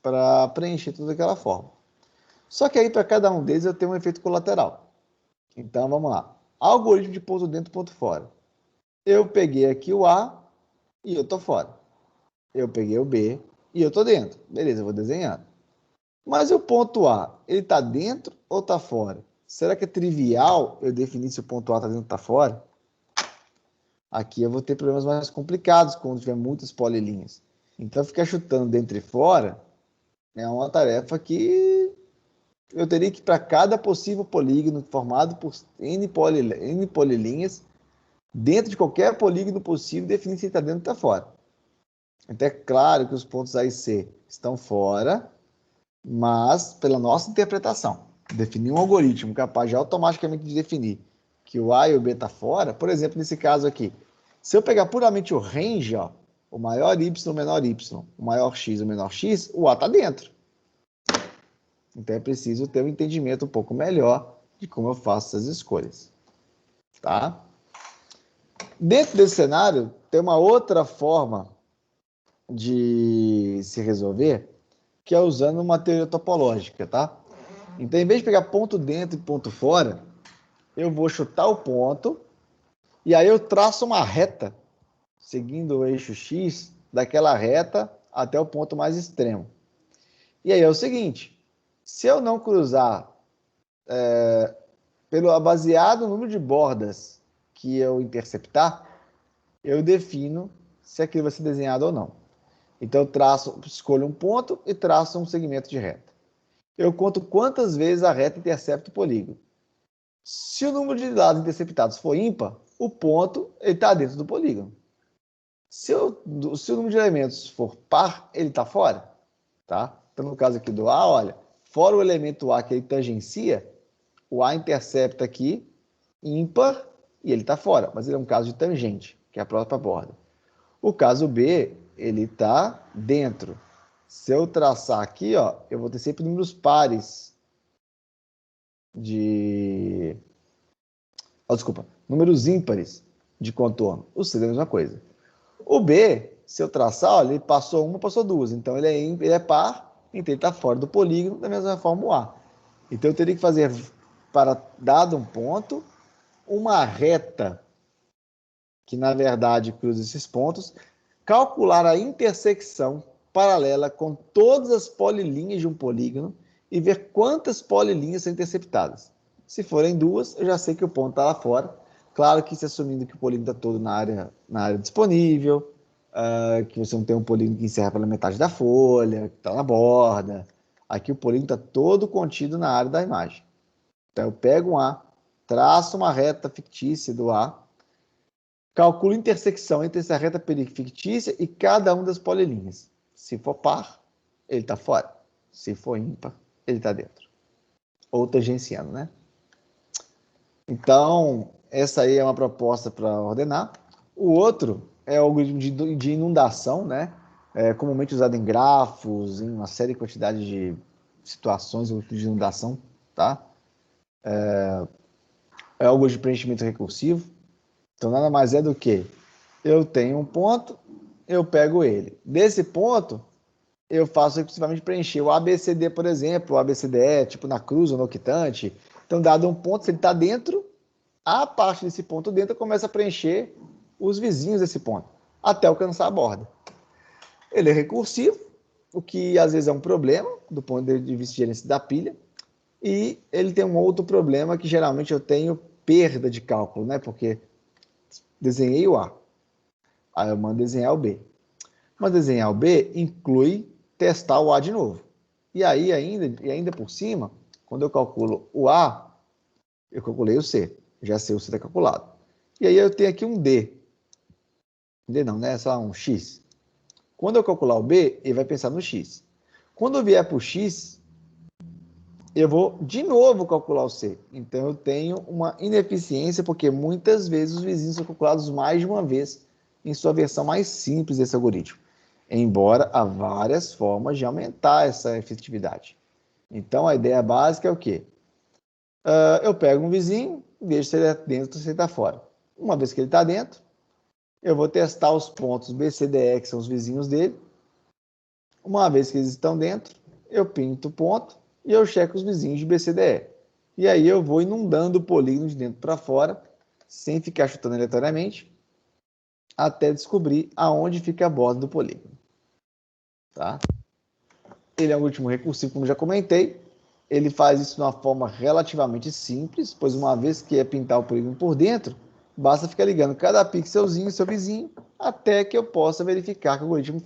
para preencher toda aquela forma. Só que aí, para cada um deles, eu tenho um efeito colateral. Então, vamos lá. Algoritmo de ponto dentro, ponto fora. Eu peguei aqui o A e eu estou fora. Eu peguei o B e eu estou dentro. Beleza, eu vou desenhando. Mas o ponto A, ele está dentro ou está fora? Será que é trivial eu definir se o ponto A está dentro ou está fora? Aqui eu vou ter problemas mais complicados quando tiver muitas polilinhas. Então, ficar chutando dentro e fora é uma tarefa que eu teria que, para cada possível polígono formado por N polilinhas, dentro de qualquer polígono possível, definir se está dentro ou está fora. Então, é claro que os pontos A e C estão fora, mas pela nossa interpretação, definir um algoritmo capaz de automaticamente definir que o A e o B está fora, por exemplo, nesse caso aqui, se eu pegar puramente o range, ó, o maior y, o menor y, o maior x, o menor x, o A está dentro. Então é preciso ter um entendimento um pouco melhor de como eu faço essas escolhas. Tá? Dentro desse cenário, tem uma outra forma de se resolver, que é usando uma teoria topológica, tá? Então, em vez de pegar ponto dentro e ponto fora, eu vou chutar o ponto e aí eu traço uma reta seguindo o eixo X daquela reta até o ponto mais extremo. E aí é o seguinte, se eu não cruzar baseado no número de bordas que eu interceptar, eu defino se aquilo vai ser desenhado ou não. Então eu escolho um ponto e traço um segmento de reta. eu conto quantas vezes a reta intercepta o polígono. Se o número de lados interceptados for ímpar, o ponto está dentro do polígono. Se o número de elementos for par, ele está fora. Tá? Então, no caso aqui do A, olha, fora o elemento A que ele tangencia, o A intercepta aqui, ímpar, e ele está fora. Mas ele é um caso de tangente, que é a própria borda. O caso B, ele está dentro. Se eu traçar aqui, ó, eu vou ter sempre números pares de... Oh, desculpa, números ímpares de contorno. O C é a mesma coisa. O B, se eu traçar, olha, ele passou uma, passou duas. Então, ele é par, então ele está fora do polígono, da mesma forma o A. Então, eu teria que fazer, para dado um ponto, uma reta que, na verdade, cruza esses pontos, calcular a intersecção paralela com todas as polilinhas de um polígono e ver quantas polilinhas são interceptadas. Se forem duas, eu já sei que o ponto está lá fora. Claro que se assumindo que o polígono está todo na área disponível, que você não tem um polígono que encerra pela metade da folha, que está na borda. Aqui o polígono está todo contido na área da imagem. Então eu pego um A, traço uma reta fictícia do A, calculo a intersecção entre essa reta fictícia e cada uma das polilinhas. Se for par, ele está fora. Se for ímpar, ele está dentro. Ou tangenciando, né? Então, essa aí é uma proposta para ordenar. O outro é o algoritmo de inundação, né? Comumente usado em grafos, em uma série de quantidade de situações de inundação, tá? É algo de preenchimento recursivo. Então, nada mais é do que eu tenho um ponto, eu pego ele. Desse ponto, eu faço recursivamente preencher o ABCD, por exemplo, o ABCDE, tipo na cruz ou no octante. Então, dado um ponto, se ele está dentro, a parte desse ponto dentro começa a preencher os vizinhos desse ponto, até alcançar a borda. Ele é recursivo, o que às vezes é um problema, do ponto de vista de gerência da pilha, e ele tem um outro problema que geralmente eu tenho perda de cálculo, né? Porque desenhei o A, aí eu mando desenhar o B. Mas desenhar o B inclui testar o A de novo. E aí, ainda por cima, quando eu calculo o A, eu calculei o C. Já sei o C está calculado. E aí eu tenho aqui um D. D não, né? Só um X. Quando eu calcular o B, ele vai pensar no X. Quando eu vier para o X, eu vou de novo calcular o C. Então eu tenho uma ineficiência, porque muitas vezes os vizinhos são calculados mais de uma vez em sua versão mais simples desse algoritmo. Embora há várias formas de aumentar essa efetividade. Então a ideia básica é o quê? Eu pego um vizinho, vejo se ele está dentro ou se ele está fora. Uma vez que ele está dentro, eu vou testar os pontos B, C, D, E, que são os vizinhos dele. Uma vez que eles estão dentro, eu pinto o ponto e eu checo os vizinhos de B, C, D, E. E aí eu vou inundando o polígono de dentro para fora, sem ficar chutando aleatoriamente, até descobrir aonde fica a borda do polígono. Tá? Ele é um algoritmo recursivo, como já comentei. Ele faz isso de uma forma relativamente simples, pois uma vez que é pintar o polígono por dentro, basta ficar ligando cada pixelzinho seu vizinho, até que eu possa verificar que o algoritmo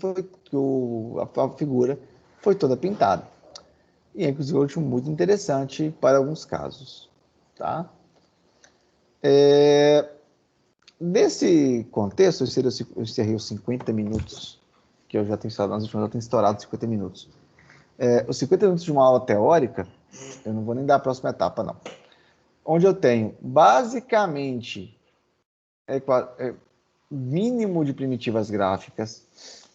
a figura foi toda pintada. E é, inclusive, um algoritmo muito interessante para alguns casos. Tá? Nesse contexto, eu encerrei os 50 minutos, que eu já tenho estourado, nas últimas eu tenho estourado 50 minutos. Os 50 minutos de uma aula teórica, eu não vou nem dar a próxima etapa, não. Onde eu tenho, basicamente, mínimo de primitivas gráficas,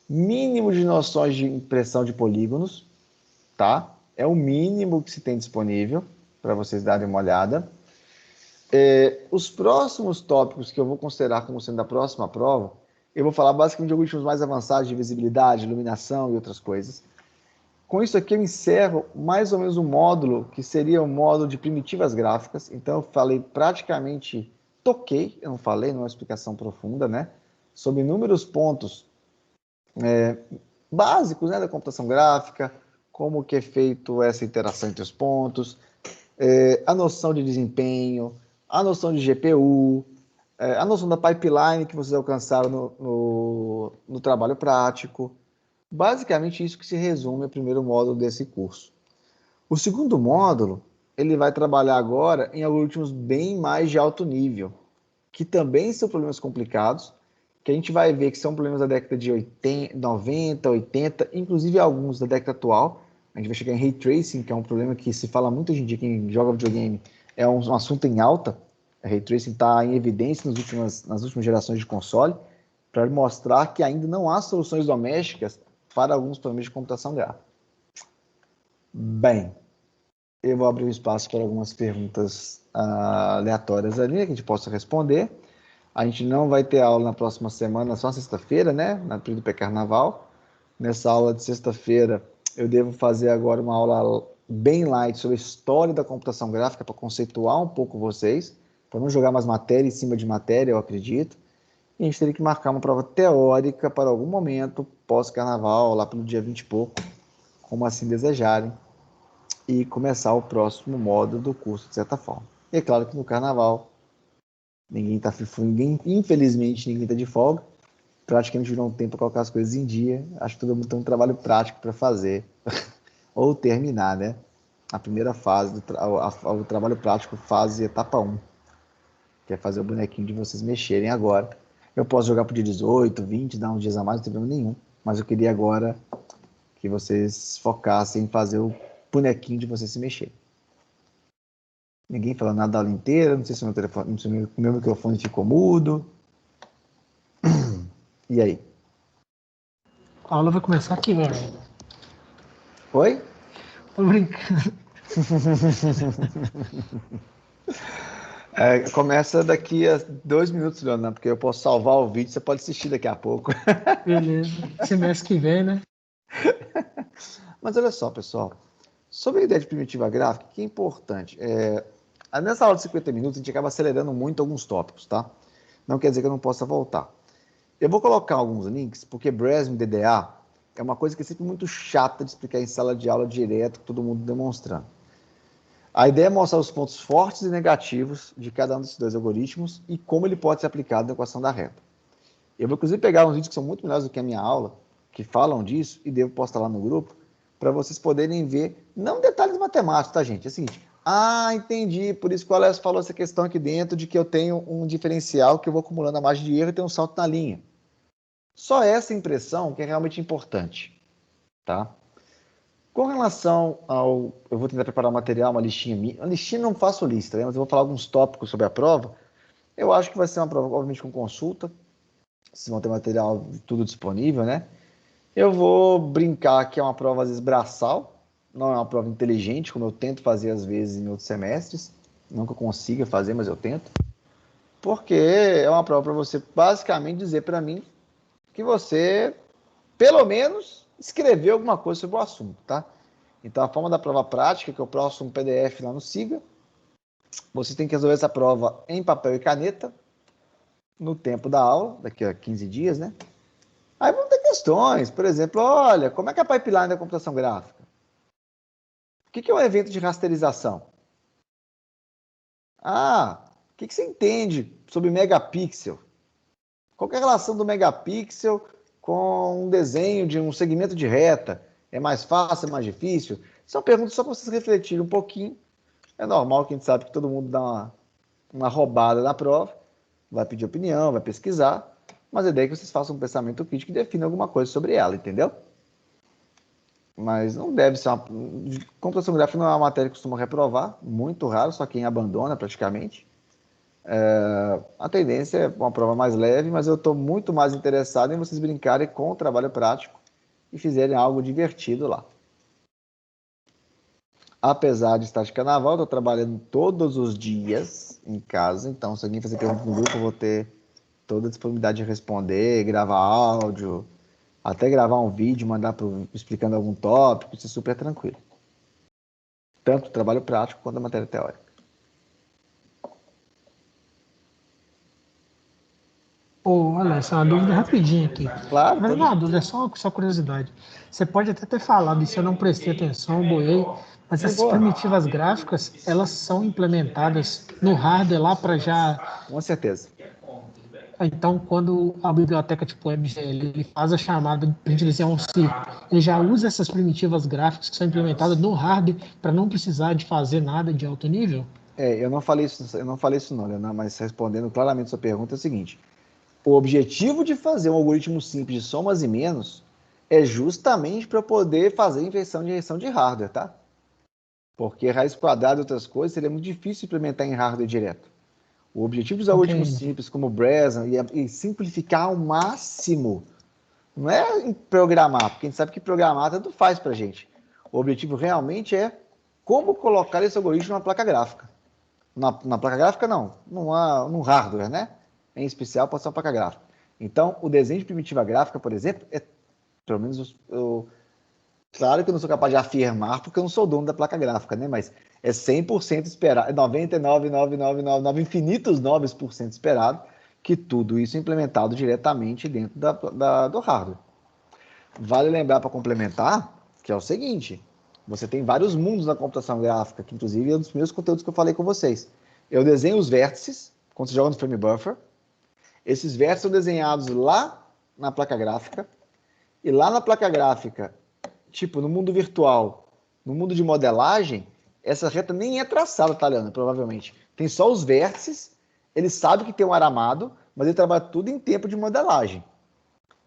mínimo de noções de impressão de polígonos, tá? É o mínimo que se tem disponível para vocês darem uma olhada. Os próximos tópicos que eu vou considerar como sendo da próxima prova, eu vou falar basicamente de algoritmos mais avançados de visibilidade, iluminação e outras coisas. Com isso aqui eu encerro mais ou menos um módulo que seria um módulo de primitivas gráficas. Então eu falei praticamente, eu não falei, não é uma explicação profunda, né? Sobre inúmeros pontos básicos, né, da computação gráfica, como que é feito essa interação entre os pontos, a noção de desempenho, a noção de GPU, a noção da pipeline que vocês alcançaram no trabalho prático. Basicamente isso que se resume ao primeiro módulo desse curso. O segundo módulo, ele vai trabalhar agora em algoritmos bem mais de alto nível, que também são problemas complicados, que a gente vai ver que são problemas da década de 80, 90, 80, inclusive alguns da década atual. A gente vai chegar em Ray Tracing, que é um problema que se fala muito hoje em dia, quem joga videogame, é um assunto em alta. A Ray Tracing está em evidência nas últimas gerações de console, para mostrar que ainda não há soluções domésticas para alguns problemas de computação gráfica. Bem, eu vou abrir um espaço para algumas perguntas aleatórias ali, que a gente possa responder. A gente não vai ter aula na próxima semana, só sexta-feira, né? Na período pré-carnaval. Nessa aula de sexta-feira, eu devo fazer agora uma aula bem light sobre a história da computação gráfica, para conceituar um pouco vocês, para não jogar mais matéria em cima de matéria, eu acredito. E a gente teria que marcar uma prova teórica para algum momento, pós-carnaval, lá pelo dia 20 e pouco, como assim desejarem, e começar o próximo módulo do curso, de certa forma. E é claro que no carnaval, infelizmente, ninguém está de folga, praticamente não tem para colocar as coisas em dia, acho que todo mundo tem um trabalho prático para fazer, ou terminar, né? A primeira fase, o trabalho prático, fase etapa 1, que é fazer o bonequinho de vocês mexerem agora. Eu posso jogar para o dia 18, 20, dar uns dias a mais, não tem problema nenhum, mas eu queria agora que vocês focassem em fazer o bonequinho de vocês se mexer. Ninguém falou nada da aula inteira, não sei se o meu microfone ficou mudo. E aí?
A aula vai começar aqui, velho.
Oi?
Tô brincando.
Começa daqui a 2 minutos, Leonardo, porque eu posso salvar o vídeo, você pode assistir daqui a pouco.
Beleza. Semestre que vem, né?
Mas olha só, pessoal, sobre a ideia de primitiva gráfica, que é importante. Nessa aula de 50 minutos, a gente acaba acelerando muito alguns tópicos, tá? Não quer dizer que eu não possa voltar. Eu vou colocar alguns links, porque Bresme DDA é uma coisa que é sempre muito chata de explicar em sala de aula direto, todo mundo demonstrando. A ideia é mostrar os pontos fortes e negativos de cada um desses dois algoritmos e como ele pode ser aplicado na equação da reta. Eu vou, inclusive, pegar uns vídeos que são muito melhores do que a minha aula, que falam disso, e devo postar lá no grupo, para vocês poderem ver, não detalhes matemáticos, tá, gente? É o seguinte, entendi, por isso que o Alex falou essa questão aqui dentro, de que eu tenho um diferencial que eu vou acumulando a margem de erro e tenho um salto na linha. Só essa impressão que é realmente importante, tá? Com relação ao... Eu vou tentar preparar um material, uma listinha minha. Uma listinha não faço lista, né? Mas eu vou falar alguns tópicos sobre a prova. Eu acho que vai ser uma prova, obviamente, com consulta. Vocês vão ter material tudo disponível, né? Eu vou brincar que é uma prova, às vezes, braçal. Não é uma prova inteligente, como eu tento fazer, às vezes, em outros semestres. Nunca consiga fazer, mas eu tento. Porque é uma prova para você, basicamente, dizer para mim que você, pelo menos, escreveu alguma coisa sobre o assunto, tá? Então, a forma da prova prática, que é o próximo PDF lá no Siga, você tem que resolver essa prova em papel e caneta, no tempo da aula, daqui a 15 dias, né? Aí vão ter questões, por exemplo, olha, como é que é a pipeline da computação gráfica? O que é um evento de rasterização? O que você entende sobre megapixel? Qual é a relação do megapixel com um desenho de um segmento de reta? É mais fácil, é mais difícil? São perguntas só para vocês refletirem um pouquinho. É normal que a gente sabe que todo mundo dá uma roubada na prova, vai pedir opinião, vai pesquisar, mas a ideia é que vocês façam um pensamento crítico e definam alguma coisa sobre ela, entendeu? Mas não deve ser uma... Computação gráfica não é uma matéria que costuma reprovar, muito raro, só quem abandona praticamente. A tendência é uma prova mais leve, mas eu estou muito mais interessado em vocês brincarem com o trabalho prático e fizerem algo divertido lá. Apesar de estar de carnaval, estou trabalhando todos os dias em casa, então se alguém fazer pergunta no grupo, eu vou ter toda a disponibilidade de responder, gravar áudio, até gravar um vídeo, mandar explicando algum tópico, isso é super tranquilo. Tanto o trabalho prático quanto a matéria teórica.
Alex, uma dúvida rapidinha aqui.
Claro,
Não é uma dúvida, é só curiosidade. Você pode até ter falado, isso eu não prestei atenção, boiei, mas essas primitivas gráficas, elas são implementadas no hardware lá para já...
Com certeza.
Então, quando a biblioteca tipo WebGL ele faz a chamada para iniciar um ciclo, ele já usa essas primitivas gráficas que são implementadas no hardware para não precisar de fazer nada de alto nível?
Eu não falei isso não, Leonardo, mas respondendo claramente a sua pergunta é o seguinte: o objetivo de fazer um algoritmo simples de somas e menos é justamente para poder fazer inversão de reação de hardware, tá? Porque raiz quadrada e outras coisas seria muito difícil implementar em hardware direto. O objetivo dos algoritmos
Entende?
simples, como o Breslin, e simplificar ao máximo. Não é em programar, porque a gente sabe que programar tanto faz para a gente. O objetivo realmente é como colocar esse algoritmo na placa gráfica. Na placa gráfica, não. Num hardware, né? Em especial, pode ser uma placa gráfica. Então, o desenho de primitiva gráfica, por exemplo, pelo menos claro que eu não sou capaz de afirmar, porque eu não sou dono da placa gráfica, né? Mas é 100% esperado, é 99,9999, infinitos 9% esperado, que tudo isso é implementado diretamente dentro do hardware. Vale lembrar para complementar que é o seguinte: você tem vários mundos na computação gráfica, que inclusive é um dos primeiros conteúdos que eu falei com vocês. Eu desenho os vértices, quando você joga no frame buffer. Esses vértices são desenhados lá na placa gráfica. E lá na placa gráfica, tipo no mundo virtual, no mundo de modelagem, essa reta nem é traçada, tá, Leandro? Provavelmente. Tem só os vértices, ele sabe que tem um aramado, mas ele trabalha tudo em tempo de modelagem.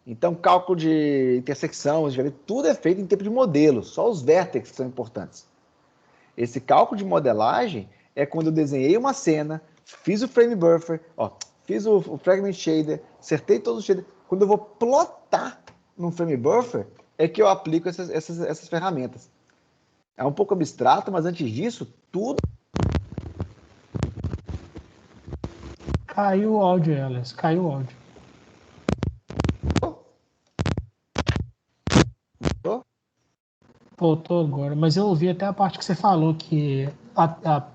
Então, cálculo de intersecção, tudo é feito em tempo de modelo, só os vértices são importantes. Esse cálculo de modelagem é quando eu desenhei uma cena, fiz o frame buffer, fiz o fragment shader, acertei todos os shaders. Quando eu vou plotar no frame buffer, é que eu aplico essas ferramentas. É um pouco abstrato, mas antes disso, tudo.
Caiu o áudio, Elias. Caiu o áudio. Voltou agora, mas eu ouvi até a parte que você falou que a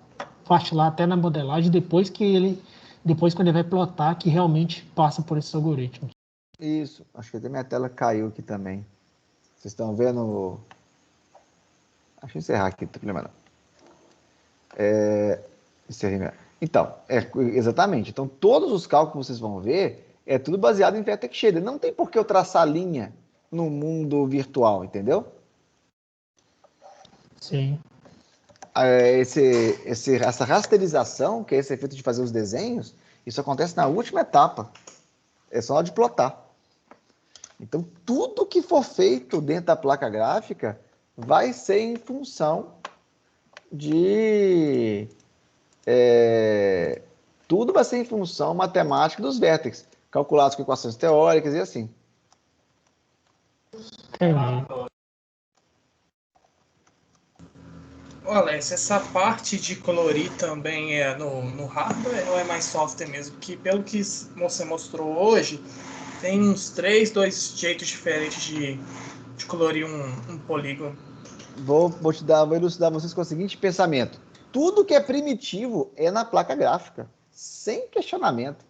parte lá até na modelagem, depois quando ele vai plotar, que realmente passa por esses algoritmos.
Isso, acho que até minha tela caiu aqui também. Vocês estão vendo? Deixa eu encerrar aqui, não tem problema não. Então, exatamente. Então, todos os cálculos que vocês vão ver é tudo baseado em vertex shader. Não tem por que eu traçar linha no mundo virtual, entendeu?
Sim.
Essa rasterização, que é esse efeito de fazer os desenhos, isso acontece na última etapa. É só de plotar. Então, tudo que for feito dentro da placa gráfica vai ser em função de tudo vai ser em função matemática dos vértices, calculados com equações teóricas e assim.
Entendi.
Ô Alex, essa parte de colorir também é no hardware ou é mais software mesmo? Que pelo que você mostrou hoje, tem uns dois jeitos diferentes de colorir um polígono.
Vou elucidar vocês com o seguinte pensamento: tudo que é primitivo é na placa gráfica, sem questionamento.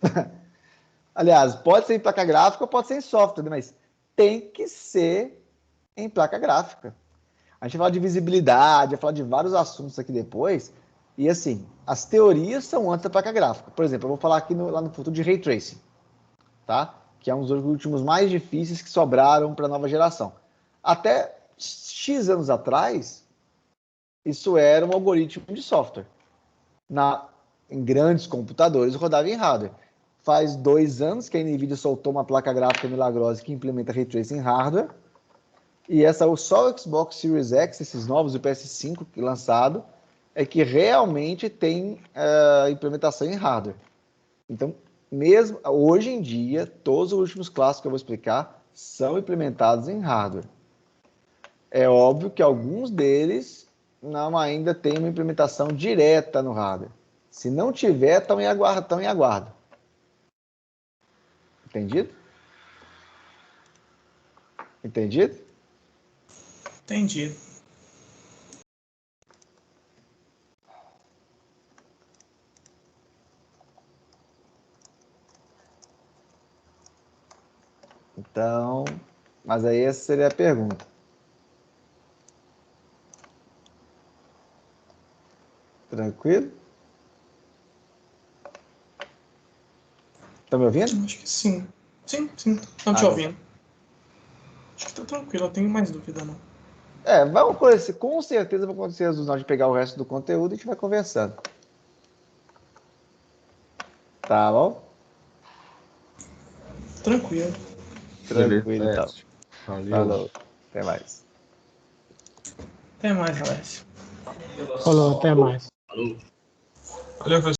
Aliás, pode ser em placa gráfica ou pode ser em software, mas tem que ser em placa gráfica. A gente vai falar de visibilidade, vai falar de vários assuntos aqui depois. E assim, as teorias são antes da placa gráfica. Por exemplo, eu vou falar aqui lá no futuro de Ray Tracing, tá? Que é um dos últimos mais difíceis que sobraram para a nova geração. Até X anos atrás, isso era um algoritmo de software. Em grandes computadores rodava em hardware. Faz 2 anos que a NVIDIA soltou uma placa gráfica milagrosa que implementa Ray Tracing em hardware. E só o Xbox Series X, esses novos, o PS5 lançado, é que realmente tem implementação em hardware. Então, mesmo hoje em dia, todos os últimos clássicos que eu vou explicar são implementados em hardware. É óbvio que alguns deles não ainda têm uma implementação direta no hardware. Se não tiver, estão em aguardo. Entendido? Entendido?
Entendi.
Então, mas aí essa seria a pergunta. Tranquilo? Tá me ouvindo?
Acho que sim. Sim, estão te ouvindo. Acho que tá tranquilo, eu tenho mais dúvida não.
Vai acontecer, com certeza vai acontecer a resolução de pegar o resto do conteúdo e a gente vai conversando. Tá bom?
Tranquilo.
Tranquilo, então.
Valeu.
Falou. Até mais.
Até mais, Alessio.
Falou, até mais.
Valeu,